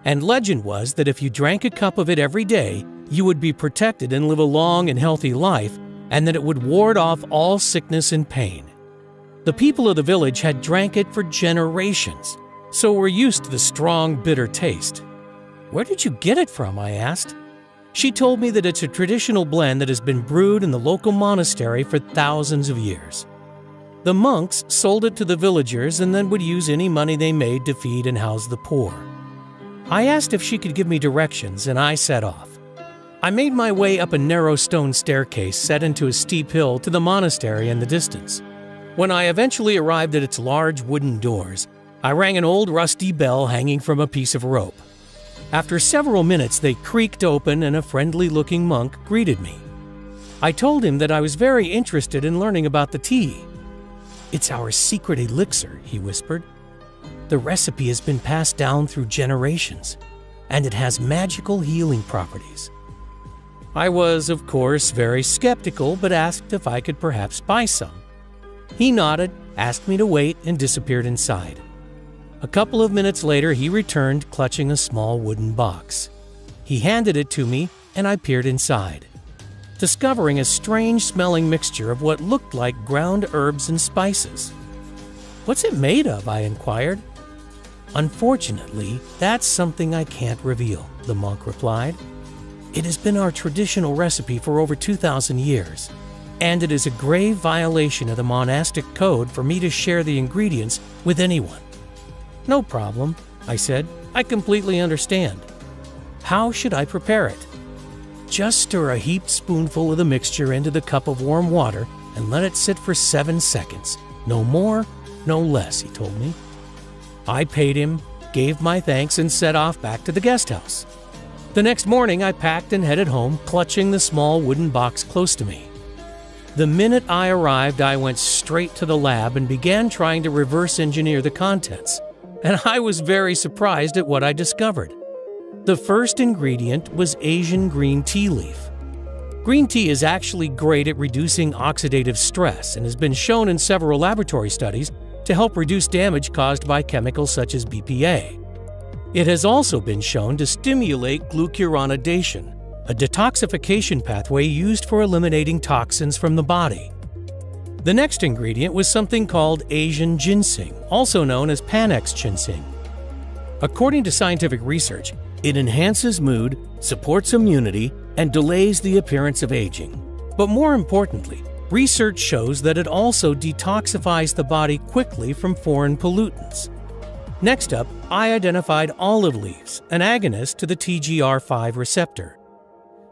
and legend was that if you drank a cup of it every day, you would be protected and live a long and healthy life, and that it would ward off all sickness and pain. The people of the village had drank it for generations, so were used to the strong, bitter taste. "Where did you get it from?" I asked. She told me that it's a traditional blend that has been brewed in the local monastery for thousands of years. The monks sold it to the villagers and then would use any money they made to feed and house the poor. I asked if she could give me directions, and I set off. I made my way up a narrow stone staircase set into a steep hill to the monastery in the distance. When I eventually arrived at its large wooden doors, I rang an old rusty bell hanging from a piece of rope. After several minutes, they creaked open and a friendly-looking monk greeted me. I told him that I was very interested in learning about the tea. "It's our secret elixir," he whispered. "The recipe has been passed down through generations, and it has magical healing properties." I was, of course, very skeptical, but asked if I could perhaps buy some. He nodded, asked me to wait, and disappeared inside. A couple of minutes later, he returned, clutching a small wooden box. He handed it to me, and I peered inside, discovering a strange-smelling mixture of what looked like ground herbs and spices. "What's it made of?" I inquired. "Unfortunately, that's something I can't reveal," the monk replied. "It has been our traditional recipe for over 2,000 years, and it is a grave violation of the monastic code for me to share the ingredients with anyone." "No problem," I said. "I completely understand. How should I prepare it?" "Just stir a heaped spoonful of the mixture into the cup of warm water and let it sit for 7 seconds. No more, no less," he told me. I paid him, gave my thanks, and set off back to the guest house. The next morning, I packed and headed home, clutching the small wooden box close to me. The minute I arrived, I went straight to the lab and began trying to reverse engineer the contents. And I was very surprised at what I discovered. The first ingredient was Asian green tea leaf. Green tea is actually great at reducing oxidative stress and has been shown in several laboratory studies to help reduce damage caused by chemicals such as BPA. It has also been shown to stimulate glucuronidation, a detoxification pathway used for eliminating toxins from the body. The next ingredient was something called Asian ginseng, also known as Panax ginseng. According to scientific research, it enhances mood, supports immunity, and delays the appearance of aging. But more importantly, research shows that it also detoxifies the body quickly from foreign pollutants. Next up, I identified olive leaves, an agonist to the TGR5 receptor.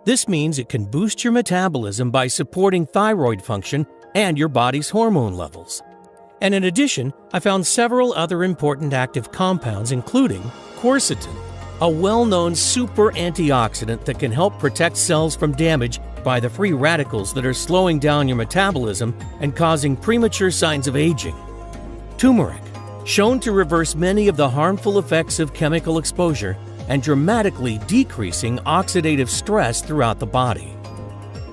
This means it can boost your metabolism by supporting thyroid function and your body's hormone levels. And in addition, I found several other important active compounds, including quercetin, a well-known super antioxidant that can help protect cells from damage by the free radicals that are slowing down your metabolism and causing premature signs of aging. Turmeric, shown to reverse many of the harmful effects of chemical exposure and dramatically decreasing oxidative stress throughout the body.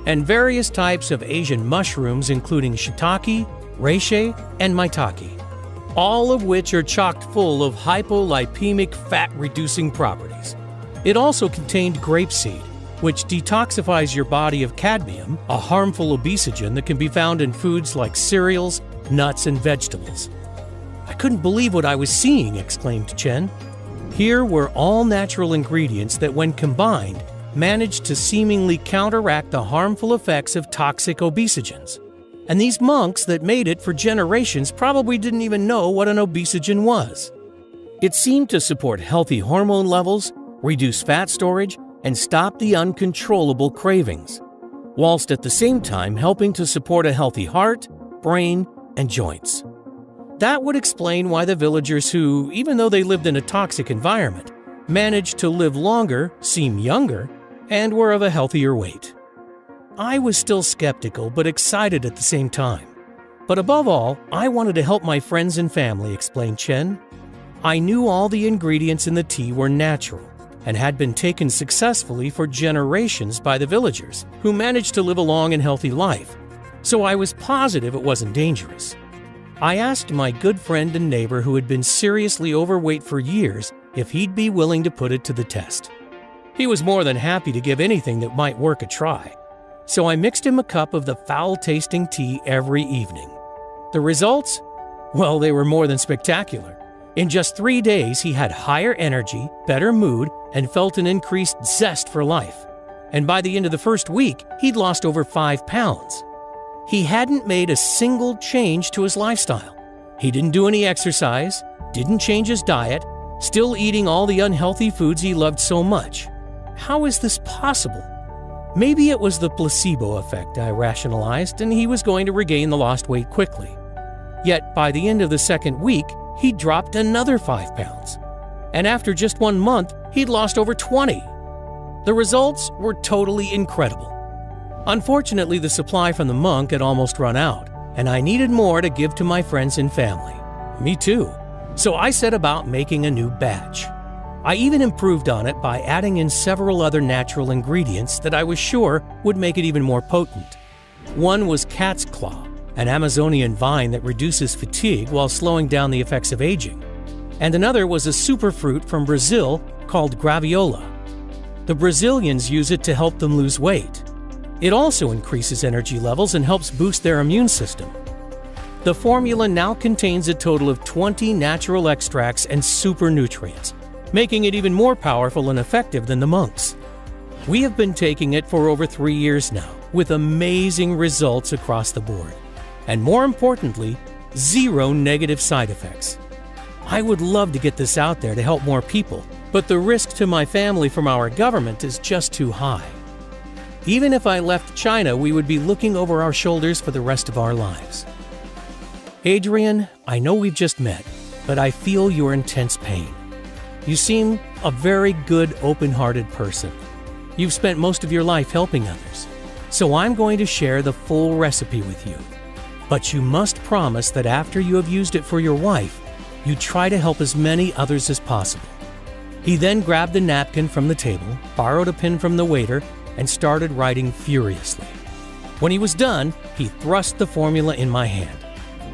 And various types of Asian mushrooms, including shiitake, reishi, and maitake, all of which are chock full of hypolipemic fat-reducing properties. It also contained grapeseed, which detoxifies your body of cadmium, a harmful obesogen that can be found in foods like cereals, nuts, and vegetables. "I couldn't believe what I was seeing," exclaimed Chen. Here were all natural ingredients that, when combined, managed to seemingly counteract the harmful effects of toxic obesogens. And these monks that made it for generations probably didn't even know what an obesogen was. It seemed to support healthy hormone levels, reduce fat storage, and stop the uncontrollable cravings, whilst at the same time helping to support a healthy heart, brain, and joints. That would explain why the villagers who, even though they lived in a toxic environment, managed to live longer, seem younger, and were of a healthier weight. I was still skeptical but excited at the same time. But above all, I wanted to help my friends and family, explained Chen. I knew all the ingredients in the tea were natural, and had been taken successfully for generations by the villagers, who managed to live a long and healthy life, so I was positive it wasn't dangerous. I asked my good friend and neighbor who had been seriously overweight for years if he'd be willing to put it to the test. He was more than happy to give anything that might work a try, so I mixed him a cup of the foul-tasting tea every evening. The results? Well, they were more than spectacular. In just 3 days, he had higher energy, better mood, and felt an increased zest for life. And by the end of the first week, he'd lost over 5 pounds. He hadn't made a single change to his lifestyle. He didn't do any exercise, didn't change his diet, still eating all the unhealthy foods he loved so much. How is this possible? Maybe it was the placebo effect, I rationalized, and he was going to regain the lost weight quickly. Yet by the end of the second week, he dropped another 5 pounds. And after just 1 month, he'd lost over 20. The results were totally incredible. Unfortunately, the supply from the monk had almost run out, and I needed more to give to my friends and family. Me too. So I set about making a new batch. I even improved on it by adding in several other natural ingredients that I was sure would make it even more potent. One was cat's claw, an Amazonian vine that reduces fatigue while slowing down the effects of aging. And another was a superfruit from Brazil called graviola. The Brazilians use it to help them lose weight. It also increases energy levels and helps boost their immune system. The formula now contains a total of 20 natural extracts and super nutrients, making it even more powerful and effective than the monks. We have been taking it for over 3 years now, with amazing results across the board. And more importantly, 0 negative side effects. I would love to get this out there to help more people, but the risk to my family from our government is just too high. Even if I left China, we would be looking over our shoulders for the rest of our lives. Adrian, I know we've just met, but I feel your intense pain. You seem a very good, open-hearted person. You've spent most of your life helping others, so I'm going to share the full recipe with you. But you must promise that after you have used it for your wife, you try to help as many others as possible. He then grabbed a napkin from the table, borrowed a pen from the waiter, and started writing furiously. When he was done, he thrust the formula in my hand.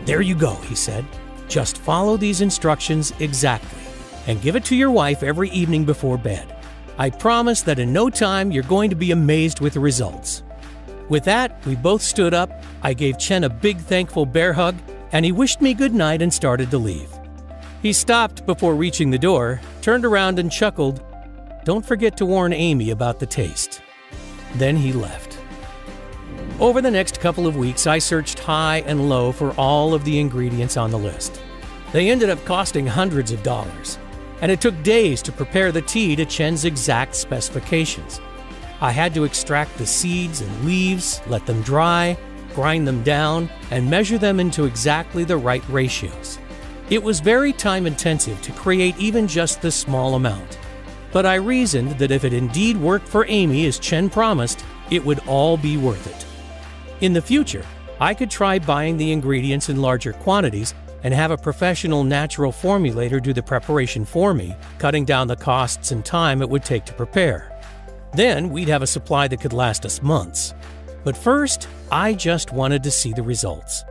"There you go," he said. "Just follow these instructions exactly, and give it to your wife every evening before bed. I promise that in no time you're going to be amazed with the results." With that, we both stood up, I gave Chen a big thankful bear hug, and he wished me good night and started to leave. He stopped before reaching the door, turned around and chuckled, "Don't forget to warn Amy about the taste." Then he left. Over the next couple of weeks, I searched high and low for all of the ingredients on the list. They ended up costing hundreds of dollars, and it took days to prepare the tea to Chen's exact specifications. I had to extract the seeds and leaves, let them dry, grind them down, and measure them into exactly the right ratios. It was very time-intensive to create even just this small amount. But I reasoned that if it indeed worked for Amy as Chen promised, it would all be worth it. In the future, I could try buying the ingredients in larger quantities and have a professional natural formulator do the preparation for me, cutting down the costs and time it would take to prepare. Then we'd have a supply that could last us months. But first, I just wanted to see the results.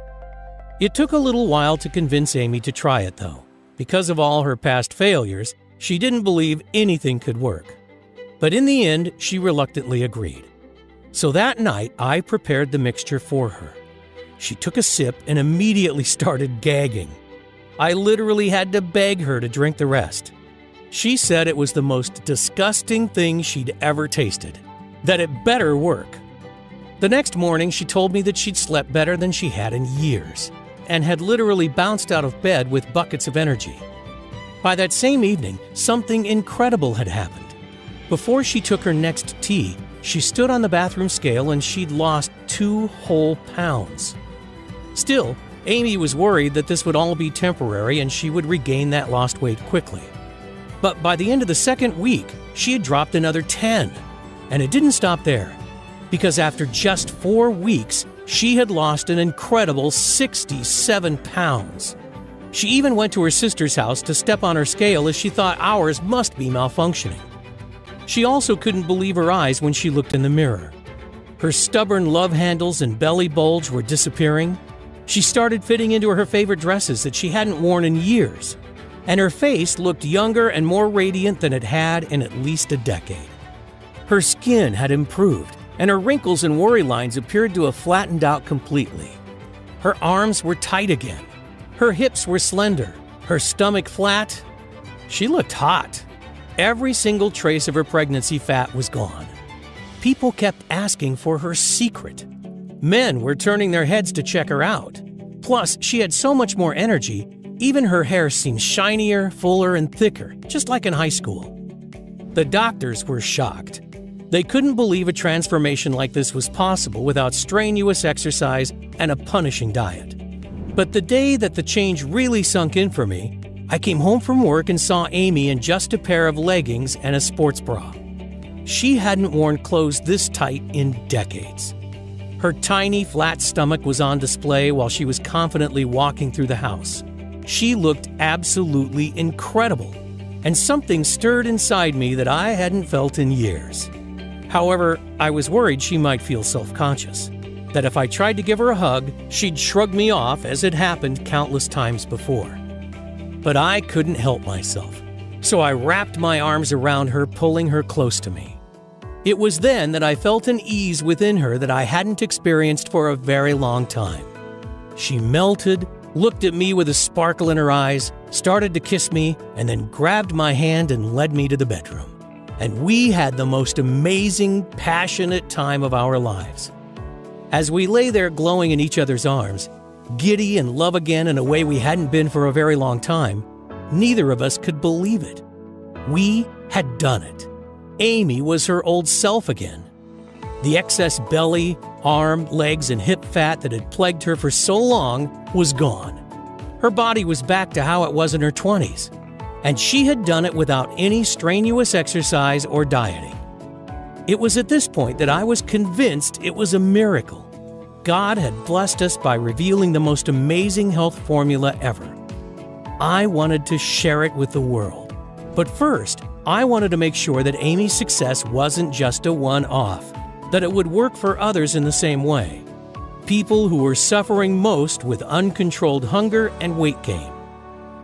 It took a little while to convince Amy to try it, though. Because of all her past failures, she didn't believe anything could work. But in the end, she reluctantly agreed. So that night, I prepared the mixture for her. She took a sip and immediately started gagging. I literally had to beg her to drink the rest. She said it was the most disgusting thing she'd ever tasted, that it better work. The next morning, she told me that she'd slept better than she had in years, and had literally bounced out of bed with buckets of energy. By that same evening, something incredible had happened. Before she took her next tea, she stood on the bathroom scale and she'd lost 2 whole pounds. Still, Amy was worried that this would all be temporary and she would regain that lost weight quickly. But by the end of the second week, she had dropped another 10. And it didn't stop there, because after just 4 weeks, she had lost an incredible 67 pounds. She even went to her sister's house to step on her scale as she thought ours must be malfunctioning. She also couldn't believe her eyes when she looked in the mirror. Her stubborn love handles and belly bulge were disappearing. She started fitting into her favorite dresses that she hadn't worn in years. And her face looked younger and more radiant than it had in at least a decade. Her skin had improved, and her wrinkles and worry lines appeared to have flattened out completely. Her arms were tight again. Her hips were slender, her stomach flat. She looked hot. Every single trace of her pregnancy fat was gone. People kept asking for her secret. Men were turning their heads to check her out. Plus, she had so much more energy, even her hair seemed shinier, fuller, and thicker, just like in high school. The doctors were shocked. They couldn't believe a transformation like this was possible without strenuous exercise and a punishing diet. But the day that the change really sunk in for me, I came home from work and saw Amy in just a pair of leggings and a sports bra. She hadn't worn clothes this tight in decades. Her tiny, flat stomach was on display while she was confidently walking through the house. She looked absolutely incredible, and something stirred inside me that I hadn't felt in years. However, I was worried she might feel self-conscious, that if I tried to give her a hug, she'd shrug me off as had happened countless times before. But I couldn't help myself, so I wrapped my arms around her, pulling her close to me. It was then that I felt an ease within her that I hadn't experienced for a very long time. She melted, looked at me with a sparkle in her eyes, started to kiss me, and then grabbed my hand and led me to the bedroom. And we had the most amazing, passionate time of our lives. As we lay there glowing in each other's arms, giddy and love again in a way we hadn't been for a very long time, neither of us could believe it. We had done it. Amy was her old self again. The excess belly, arm, legs, and hip fat that had plagued her for so long was gone. Her body was back to how it was in her 20s, and she had done it without any strenuous exercise or dieting. It was at this point that I was convinced it was a miracle. God had blessed us by revealing the most amazing health formula ever. I wanted to share it with the world. But first, I wanted to make sure that Amy's success wasn't just a one-off, that it would work for others in the same way. People who were suffering most with uncontrolled hunger and weight gain.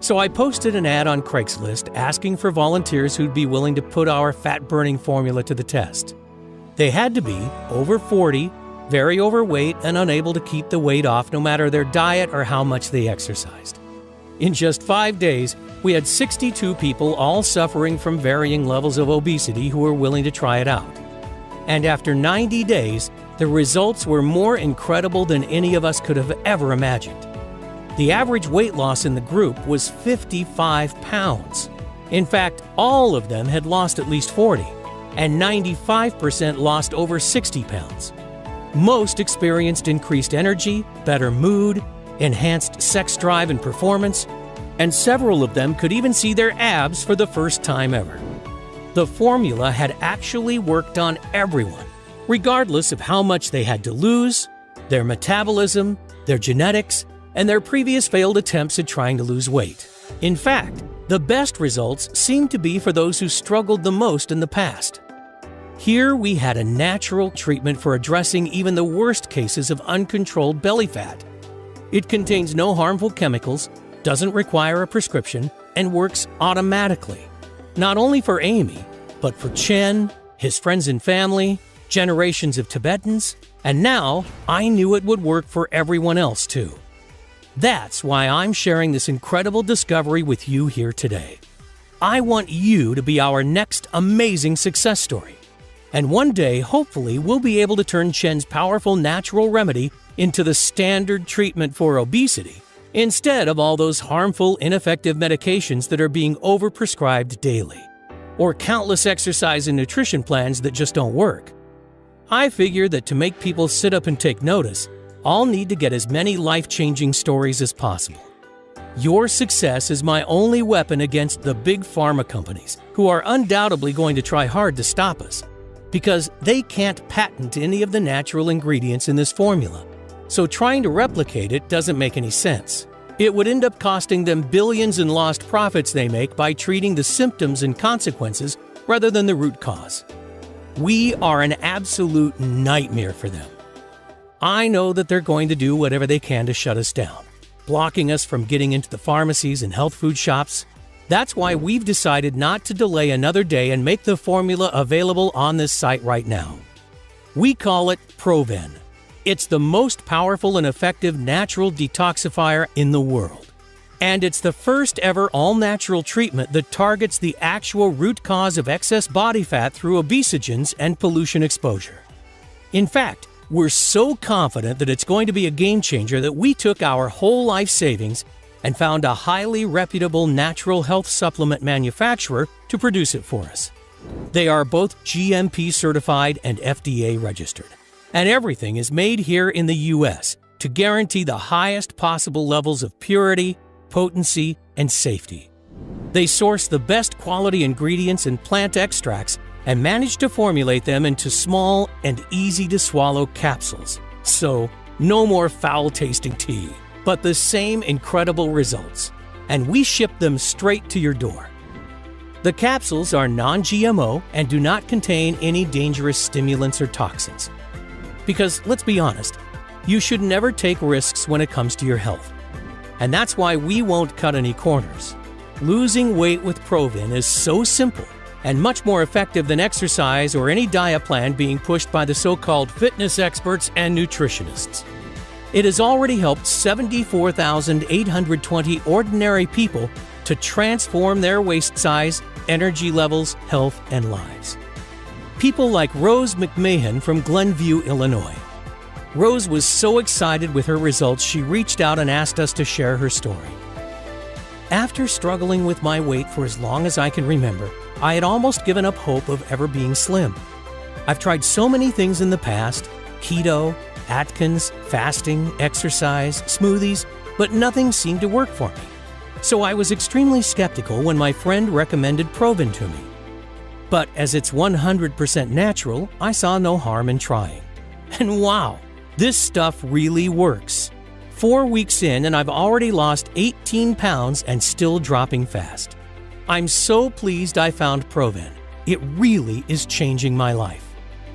So I posted an ad on Craigslist asking for volunteers who'd be willing to put our fat-burning formula to the test. They had to be over 40, very overweight, and unable to keep the weight off no matter their diet or how much they exercised. In just 5 days, we had 62 people all suffering from varying levels of obesity who were willing to try it out. And after 90 days, the results were more incredible than any of us could have ever imagined. The average weight loss in the group was 55 pounds. In fact, all of them had lost at least 40, and 95% lost over 60 pounds. Most experienced increased energy, better mood, enhanced sex drive and performance, and several of them could even see their abs for the first time ever. The formula had actually worked on everyone, regardless of how much they had to lose, their metabolism, their genetics, and their previous failed attempts at trying to lose weight. In fact, the best results seemed to be for those who struggled the most in the past. Here we had a natural treatment for addressing even the worst cases of uncontrolled belly fat. It contains no harmful chemicals, doesn't require a prescription, and works automatically. Not only for Amy, but for Chen, his friends and family, generations of Tibetans, and now I knew it would work for everyone else too. That's why I'm sharing this incredible discovery with you here today. I want you to be our next amazing success story. And one day, hopefully, we'll be able to turn Chen's powerful natural remedy into the standard treatment for obesity, instead of all those harmful, ineffective medications that are being overprescribed daily, or countless exercise and nutrition plans that just don't work. I figure that to make people sit up and take notice, I'll need to get as many life-changing stories as possible. Your success is my only weapon against the big pharma companies, who are undoubtedly going to try hard to stop us, because they can't patent any of the natural ingredients in this formula. So trying to replicate it doesn't make any sense. It would end up costing them billions in lost profits they make by treating the symptoms and consequences rather than the root cause. We are an absolute nightmare for them. I know that they're going to do whatever they can to shut us down, blocking us from getting into the pharmacies and health food shops. That's why we've decided not to delay another day and make the formula available on this site right now. We call it Proven. It's the most powerful and effective natural detoxifier in the world. And it's the first ever all-natural treatment that targets the actual root cause of excess body fat through obesogens and pollution exposure. In fact, we're so confident that it's going to be a game changer that we took our whole life savings and found a highly reputable natural health supplement manufacturer to produce it for us. They are both GMP certified and FDA registered. And everything is made here in the US to guarantee the highest possible levels of purity, potency, and safety. They source the best quality ingredients and plant extracts and manage to formulate them into small and easy-to-swallow capsules. So, no more foul-tasting tea, but the same incredible results. And we ship them straight to your door. The capsules are non-GMO and do not contain any dangerous stimulants or toxins. Because, let's be honest, you should never take risks when it comes to your health. And that's why we won't cut any corners. Losing weight with Proven is so simple and much more effective than exercise or any diet plan being pushed by the so-called fitness experts and nutritionists. It has already helped 74,820 ordinary people to transform their waist size, energy levels, health, and lives. People like Rose McMahon from Glenview, Illinois. Rose was so excited with her results, she reached out and asked us to share her story. After struggling with my weight for as long as I can remember, I had almost given up hope of ever being slim. I've tried so many things in the past: keto, Atkins, fasting, exercise, smoothies, but nothing seemed to work for me. So I was extremely skeptical when my friend recommended Proven to me. But as it's 100% natural, I saw no harm in trying. And wow, this stuff really works. 4 weeks in and I've already lost 18 pounds and still dropping fast. I'm so pleased I found Proven. It really is changing my life.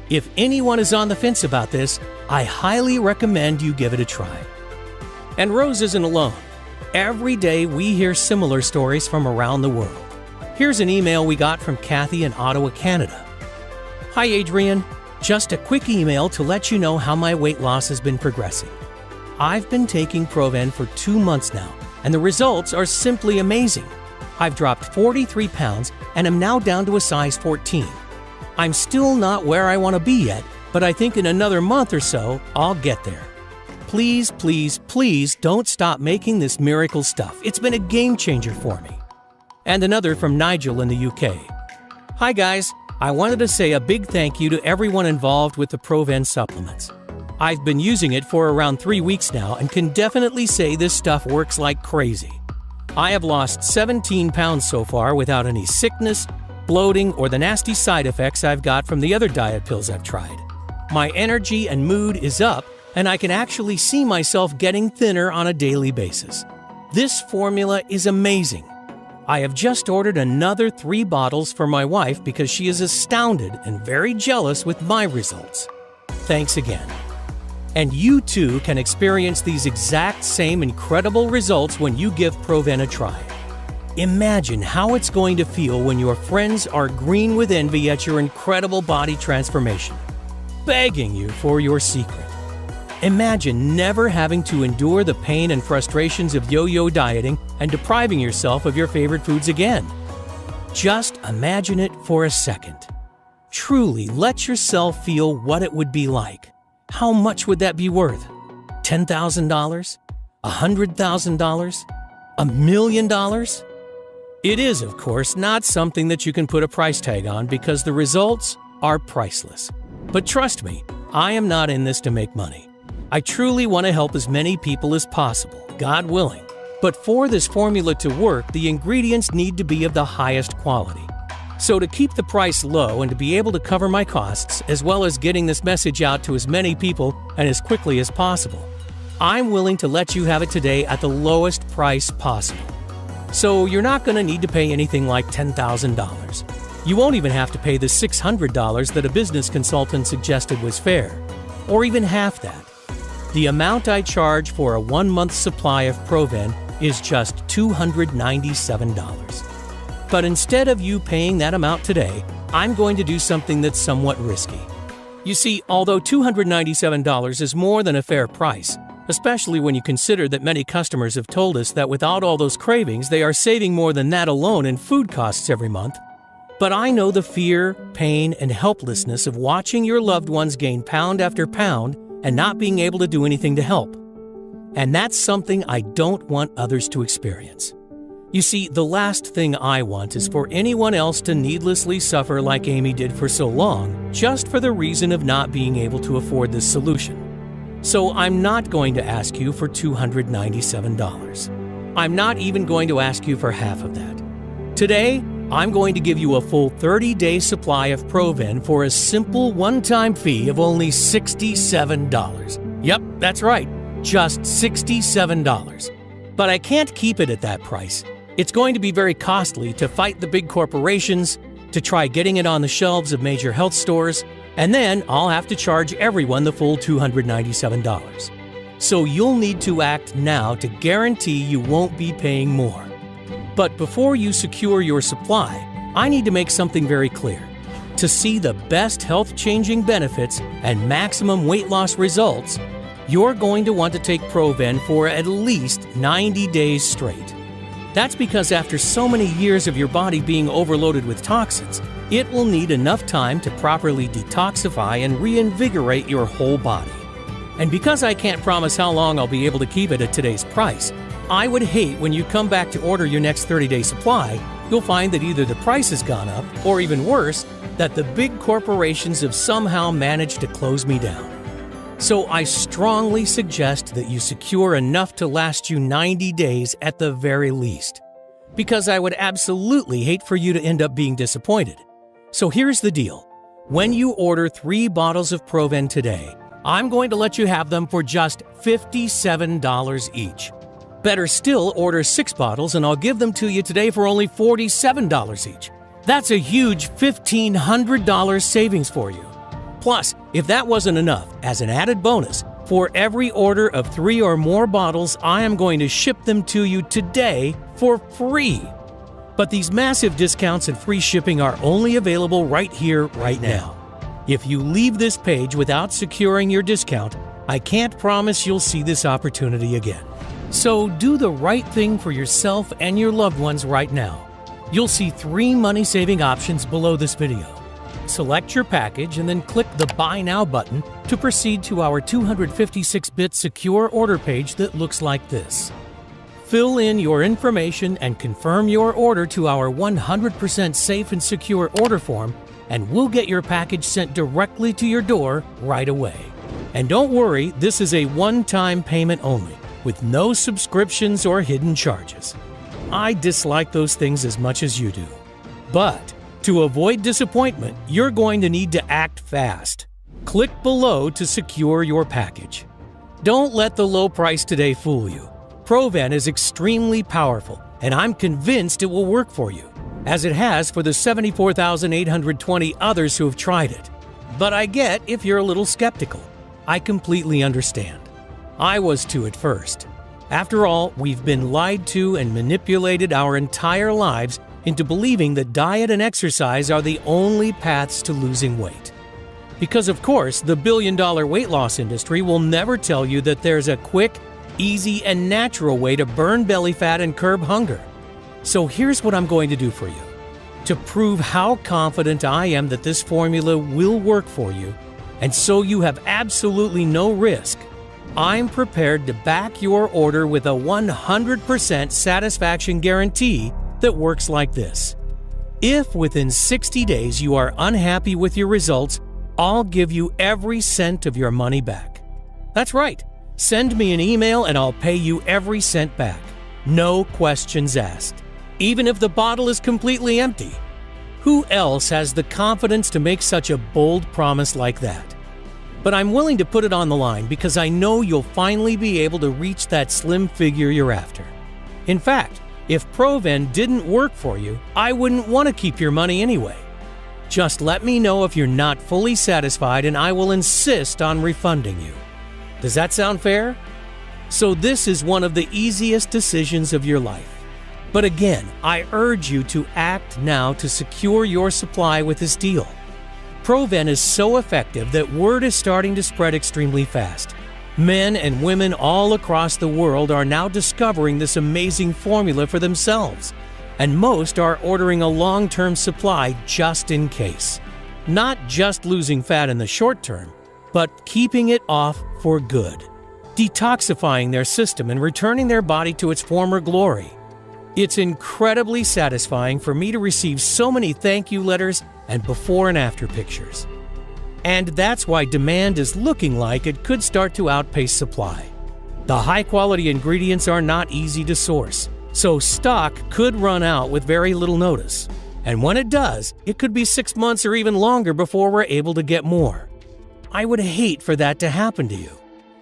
If anyone is on the fence about this, I highly recommend you give it a try. And Rose isn't alone. Every day we hear similar stories from around the world. Here's an email we got from Kathy in Ottawa, Canada. Hi Adrian, just a quick email to let you know how my weight loss has been progressing. I've been taking Proven for 2 months now, and the results are simply amazing. I've dropped 43 pounds and am now down to a size 14. I'm still not where I want to be yet, but I think in another month or so, I'll get there. Please, please, please don't stop making this miracle stuff. It's been a game changer for me. And another from Nigel in the UK. Hi guys, I wanted to say a big thank you to everyone involved with the Proven supplements. I've been using it for around 3 weeks now and can definitely say this stuff works like crazy. I have lost 17 pounds so far without any sickness, bloating, or the nasty side effects I've got from the other diet pills I've tried. My energy and mood is up, and I can actually see myself getting thinner on a daily basis. This formula is amazing. I have just ordered another 3 bottles for my wife because she is astounded and very jealous with my results. Thanks again. And you too can experience these exact same incredible results when you give Proven a try. Imagine how it's going to feel when your friends are green with envy at your incredible body transformation, begging you for your secret. Imagine never having to endure the pain and frustrations of yo-yo dieting and depriving yourself of your favorite foods again. Just imagine it for a second. Truly let yourself feel what it would be like. How much would that be worth? $10,000? $100,000? $1 million? It is, of course, not something that you can put a price tag on because the results are priceless. But trust me, I am not in this to make money. I truly want to help as many people as possible, God willing. But for this formula to work, the ingredients need to be of the highest quality. So to keep the price low and to be able to cover my costs, as well as getting this message out to as many people and as quickly as possible, I'm willing to let you have it today at the lowest price possible. So you're not going to need to pay anything like $10,000. You won't even have to pay the $600 that a business consultant suggested was fair, or even half that. The amount I charge for a 1-month supply of Proven is just $297. But instead of you paying that amount today, I'm going to do something that's somewhat risky. You see, although $297 is more than a fair price, especially when you consider that many customers have told us that without all those cravings, they are saving more than that alone in food costs every month. But I know the fear, pain, and helplessness of watching your loved ones gain pound after pound and not being able to do anything to help. And that's something I don't want others to experience. You see, the last thing I want is for anyone else to needlessly suffer like Amy did for so long, just for the reason of not being able to afford this solution. So I'm not going to ask you for $297. I'm not even going to ask you for half of that. Today, I'm going to give you a full 30-day supply of Proven for a simple one-time fee of only $67. Yep, that's right, just $67. But I can't keep it at that price. It's going to be very costly to fight the big corporations, to try getting it on the shelves of major health stores, and then I'll have to charge everyone the full $297. So you'll need to act now to guarantee you won't be paying more. But before you secure your supply, I need to make something very clear. To see the best health-changing benefits and maximum weight loss results, you're going to want to take Proven for at least 90 days straight. That's because after so many years of your body being overloaded with toxins, it will need enough time to properly detoxify and reinvigorate your whole body. And because I can't promise how long I'll be able to keep it at today's price, I would hate when you come back to order your next 30-day supply, you'll find that either the price has gone up, or even worse, that the big corporations have somehow managed to close me down. So I strongly suggest that you secure enough to last you 90 days at the very least, because I would absolutely hate for you to end up being disappointed. So here's the deal. When you order 3 bottles of Proven today, I'm going to let you have them for just $57 each. Better still, order 6 bottles and I'll give them to you today for only $47 each. That's a huge $1,500 savings for you. Plus, if that wasn't enough, as an added bonus, for every order of 3 or more bottles, I am going to ship them to you today for free. But these massive discounts and free shipping are only available right here, right now. If you leave this page without securing your discount, I can't promise you'll see this opportunity again. So do the right thing for yourself and your loved ones right now. You'll see 3 money-saving options below this video. Select your package and then click the Buy Now button to proceed to our 256-bit secure order page that looks like this. Fill in your information and confirm your order to our 100% safe and secure order form, and we'll get your package sent directly to your door right away. And don't worry, this is a one-time payment only, with no subscriptions or hidden charges. I dislike those things as much as you do. But to avoid disappointment, you're going to need to act fast. Click below to secure your package. Don't let the low price today fool you. Proven is extremely powerful, and I'm convinced it will work for you, as it has for the 74,820 others who have tried it. But I get if you're a little skeptical. I completely understand. I was too at first. After all, we've been lied to and manipulated our entire lives into believing that diet and exercise are the only paths to losing weight. Because of course, the billion-dollar weight loss industry will never tell you that there's a quick, easy, and natural way to burn belly fat and curb hunger. So here's what I'm going to do for you. To prove how confident I am that this formula will work for you, and so you have absolutely no risk, I'm prepared to back your order with a 100% satisfaction guarantee that works like this. If within 60 days you are unhappy with your results, I'll give you every cent of your money back. That's right. Send me an email and I'll pay you every cent back. No questions asked. Even if the bottle is completely empty. Who else has the confidence to make such a bold promise like that? But I'm willing to put it on the line because I know you'll finally be able to reach that slim figure you're after. In fact, if Proven didn't work for you, I wouldn't want to keep your money anyway. Just let me know if you're not fully satisfied and I will insist on refunding you. Does that sound fair? So this is one of the easiest decisions of your life. But again, I urge you to act now to secure your supply with this deal. Proven is so effective that word is starting to spread extremely fast. Men and women all across the world are now discovering this amazing formula for themselves, and most are ordering a long-term supply just in case. Not just losing fat in the short term, but keeping it off for good, detoxifying their system and returning their body to its former glory. It's incredibly satisfying for me to receive so many thank you letters and before and after pictures. And that's why demand is looking like it could start to outpace supply. The high-quality ingredients are not easy to source, so stock could run out with very little notice. And when it does, it could be 6 months or even longer before we're able to get more. I would hate for that to happen to you.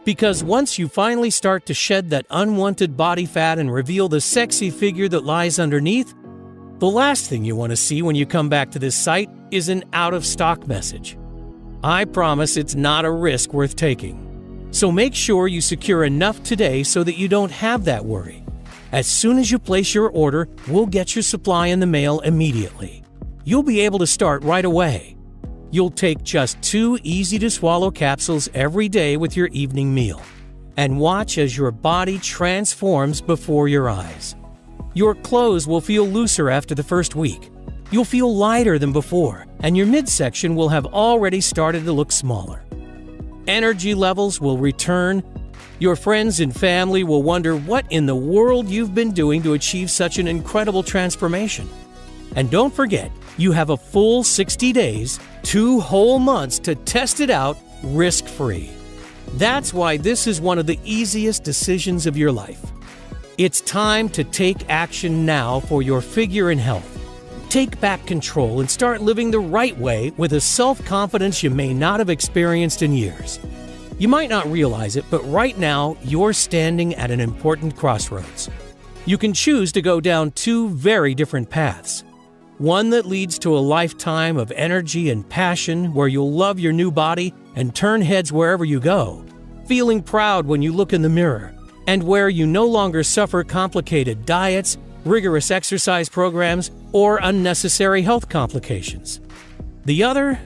Because once you finally start to shed that unwanted body fat and reveal the sexy figure that lies underneath, the last thing you want to see when you come back to this site is an out-of-stock message. I promise it's not a risk worth taking. So make sure you secure enough today so that you don't have that worry. As soon as you place your order, we'll get your supply in the mail immediately. You'll be able to start right away. You'll take just 2 easy-to-swallow capsules every day with your evening meal, and watch as your body transforms before your eyes. Your clothes will feel looser after the first week. You'll feel lighter than before, and your midsection will have already started to look smaller. Energy levels will return. Your friends and family will wonder what in the world you've been doing to achieve such an incredible transformation. And don't forget, you have a full 60 days, 2 whole months to test it out risk-free. That's why this is one of the easiest decisions of your life. It's time to take action now for your figure and health. Take back control and start living the right way with a self-confidence you may not have experienced in years. You might not realize it, but right now you're standing at an important crossroads. You can choose to go down 2 very different paths. One that leads to a lifetime of energy and passion where you'll love your new body and turn heads wherever you go, feeling proud when you look in the mirror, and where you no longer suffer complicated diets, rigorous exercise programs, or unnecessary health complications. The other,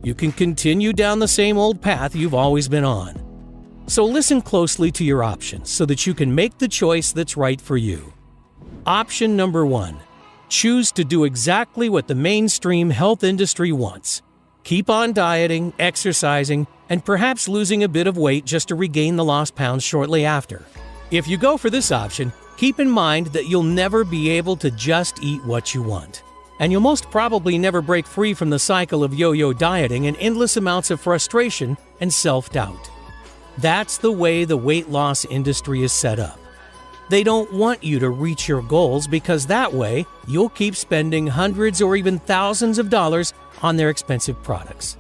you can continue down the same old path you've always been on. So listen closely to your options so that you can make the choice that's right for you. Option number 1. Choose to do exactly what the mainstream health industry wants. Keep on dieting, exercising, and perhaps losing a bit of weight just to regain the lost pounds shortly after. If you go for this option, keep in mind that you'll never be able to just eat what you want. And you'll most probably never break free from the cycle of yo-yo dieting and endless amounts of frustration and self-doubt. That's the way the weight loss industry is set up. They don't want you to reach your goals because that way you'll keep spending hundreds or even thousands of dollars on their expensive products.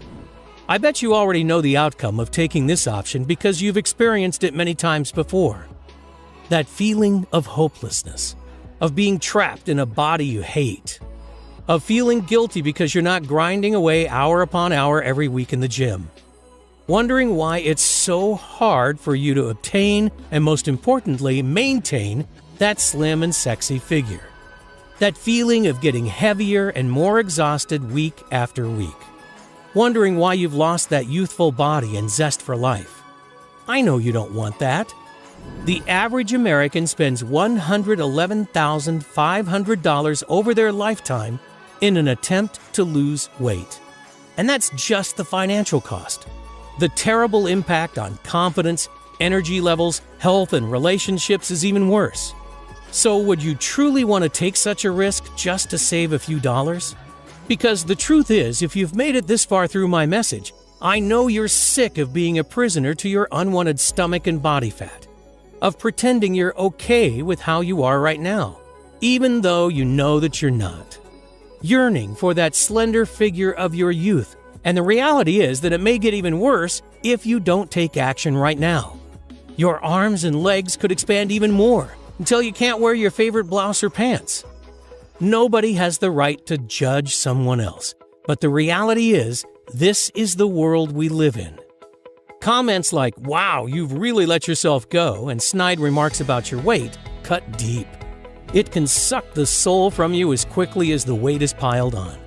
I bet you already know the outcome of taking this option because you've experienced it many times before. That feeling of hopelessness, of being trapped in a body you hate, of feeling guilty because you're not grinding away hour upon hour every week in the gym. Wondering why it's so hard for you to obtain and, most importantly, maintain that slim and sexy figure. That feeling of getting heavier and more exhausted week after week. Wondering why you've lost that youthful body and zest for life. I know you don't want that. The average American spends $111,500 over their lifetime in an attempt to lose weight. And that's just the financial cost. The terrible impact on confidence, energy levels, health, and relationships is even worse. So would you truly want to take such a risk just to save a few dollars? Because the truth is, if you've made it this far through my message, I know you're sick of being a prisoner to your unwanted stomach and body fat, of pretending you're okay with how you are right now, even though you know that you're not. Yearning for that slender figure of your youth. And the reality is that it may get even worse if you don't take action right now. Your arms and legs could expand even more until you can't wear your favorite blouse or pants. Nobody has the right to judge someone else, But the reality is, this is the world we live in. Comments like, "Wow, you've really let yourself go," and snide remarks about your weight cut deep. It can suck the soul from you as quickly as the weight is piled on.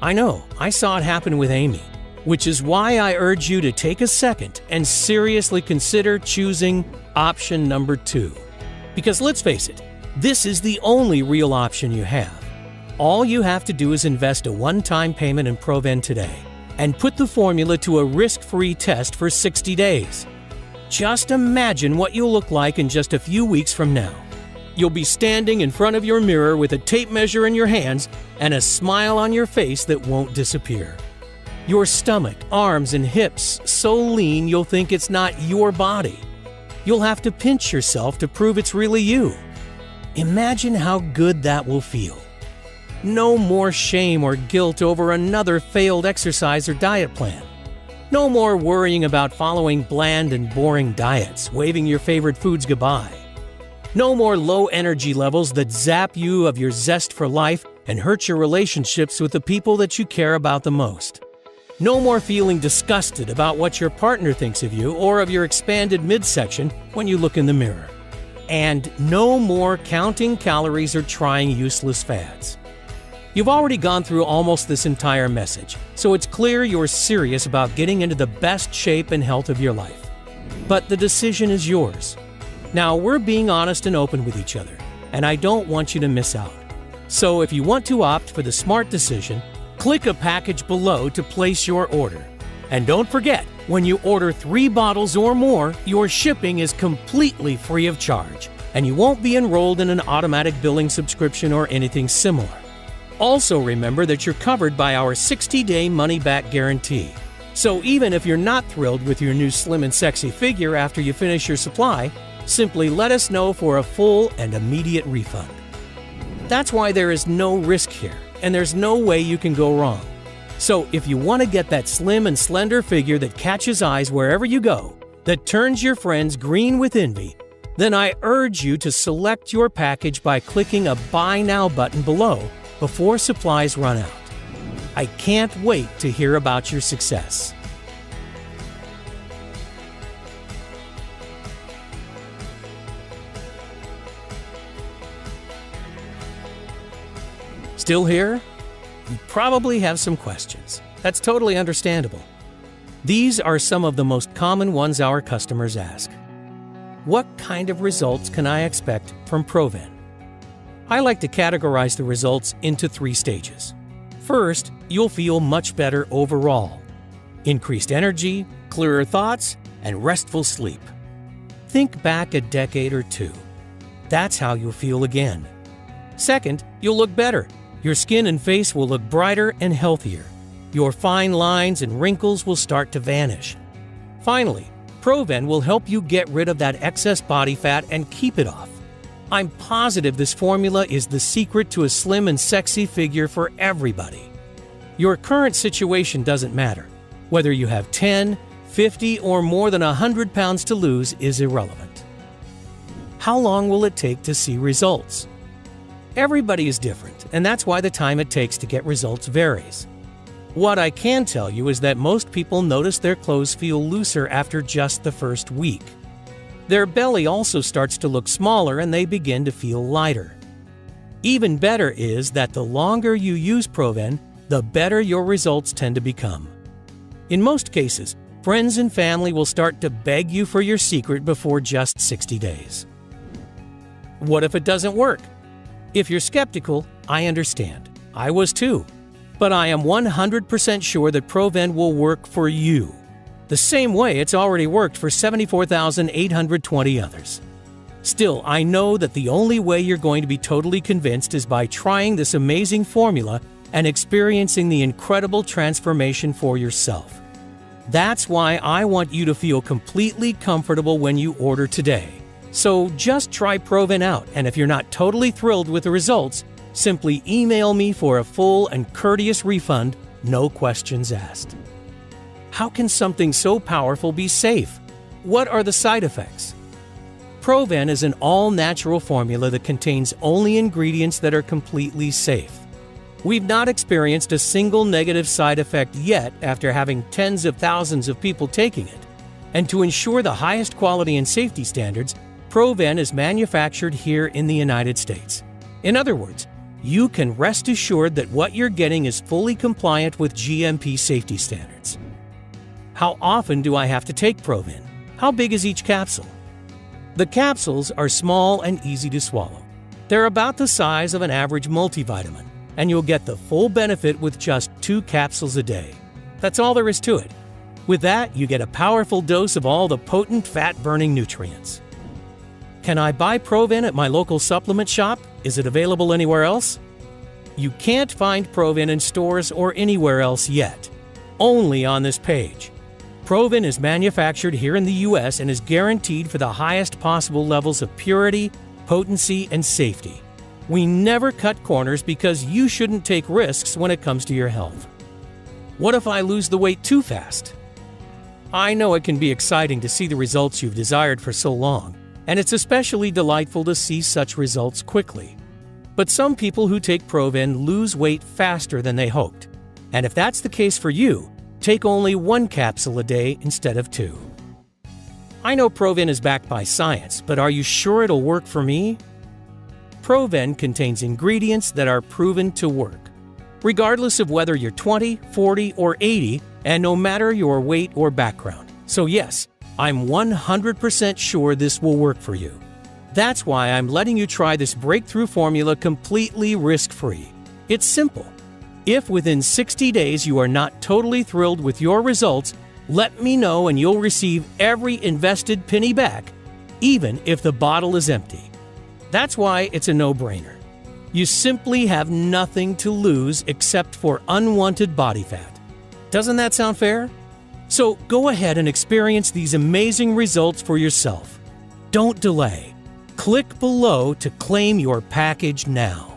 I know, I saw it happen with Amy, which is why I urge you to take a second and seriously consider choosing option number 2. Because let's face it, this is the only real option you have. All you have to do is invest a one-time payment in Proven today and put the formula to a risk-free test for 60 days. Just imagine what you'll look like in just a few weeks from now. You'll be standing in front of your mirror with a tape measure in your hands and a smile on your face that won't disappear. Your stomach, arms, and hips so lean you'll think it's not your body. You'll have to pinch yourself to prove it's really you. Imagine how good that will feel. No more shame or guilt over another failed exercise or diet plan. No more worrying about following bland and boring diets, waving your favorite foods goodbye. No more low energy levels that zap you of your zest for life and hurt your relationships with the people that you care about the most. No more feeling disgusted about what your partner thinks of you or of your expanded midsection when you look in the mirror. And no more counting calories or trying useless fads. You've already gone through almost this entire message, so it's clear you're serious about getting into the best shape and health of your life. But the decision is yours. Now, we're being honest and open with each other, and I don't want you to miss out. So if you want to opt for the smart decision, click a package below to place your order. And don't forget, when you order 3 bottles or more, your shipping is completely free of charge, and you won't be enrolled in an automatic billing subscription or anything similar. Also remember that you're covered by our 60-day money-back guarantee. So even if you're not thrilled with your new slim and sexy figure after you finish your supply, simply let us know for a full and immediate refund. That's why there is no risk here, and there's no way you can go wrong. So if you want to get that slim and slender figure that catches eyes wherever you go, that turns your friends green with envy, then I urge you to select your package by clicking a Buy Now button below before supplies run out. I can't wait to hear about your success. Still here? You probably have some questions. That's totally understandable. These are some of the most common ones our customers ask. What kind of results can I expect from Proven? I like to categorize the results into 3 stages. First, you'll feel much better overall. Increased energy, clearer thoughts, and restful sleep. Think back a decade or 2. That's how you'll feel again. Second, you'll look better. Your skin and face will look brighter and healthier. Your fine lines and wrinkles will start to vanish. Finally, Proven will help you get rid of that excess body fat and keep it off. I'm positive this formula is the secret to a slim and sexy figure for everybody. Your current situation doesn't matter. Whether you have 10, 50, or more than 100 pounds to lose is irrelevant. How long will it take to see results? Everybody is different, and that's why the time it takes to get results varies. What I can tell you is that most people notice their clothes feel looser after just the first week. Their belly also starts to look smaller and they begin to feel lighter. Even better is that the longer you use Proven, the better your results tend to become. In most cases, friends and family will start to beg you for your secret before just 60 days. What if it doesn't work? If you're skeptical, I understand. I was too. But I am 100% sure that Proven will work for you, the same way it's already worked for 74,820 others. Still, I know that the only way you're going to be totally convinced is by trying this amazing formula and experiencing the incredible transformation for yourself. That's why I want you to feel completely comfortable when you order today. So just try Proven out, and if you're not totally thrilled with the results, simply email me for a full and courteous refund, no questions asked. How can something so powerful be safe? What are the side effects? Proven is an all-natural formula that contains only ingredients that are completely safe. We've not experienced a single negative side effect yet after having tens of thousands of people taking it. And to ensure the highest quality and safety standards, Proven is manufactured here in the United States. In other words, you can rest assured that what you're getting is fully compliant with GMP safety standards. How often do I have to take Proven? How big is each capsule? The capsules are small and easy to swallow. They're about the size of an average multivitamin, and you'll get the full benefit with just 2 capsules a day. That's all there is to it. With that, you get a powerful dose of all the potent fat-burning nutrients. Can I buy Proven at my local supplement shop? Is it available anywhere else? You can't find Proven in stores or anywhere else yet. Only on this page. Proven is manufactured here in the U.S. and is guaranteed for the highest possible levels of purity, potency, and safety. We never cut corners because you shouldn't take risks when it comes to your health. What if I lose the weight too fast? I know it can be exciting to see the results you've desired for so long, and it's especially delightful to see such results quickly. But some people who take Proven lose weight faster than they hoped. And if that's the case for you, take only 1 capsule a day instead of 2. I know Proven is backed by science, but are you sure it'll work for me? Proven contains ingredients that are proven to work, regardless of whether you're 20, 40, or 80, and no matter your weight or background. So yes, I'm 100% sure this will work for you. That's why I'm letting you try this breakthrough formula completely risk-free. It's simple. If within 60 days you are not totally thrilled with your results, let me know and you'll receive every invested penny back, even if the bottle is empty. That's why it's a no-brainer. You simply have nothing to lose except for unwanted body fat. Doesn't that sound fair? So go ahead and experience these amazing results for yourself. Don't delay. Click below to claim your package now.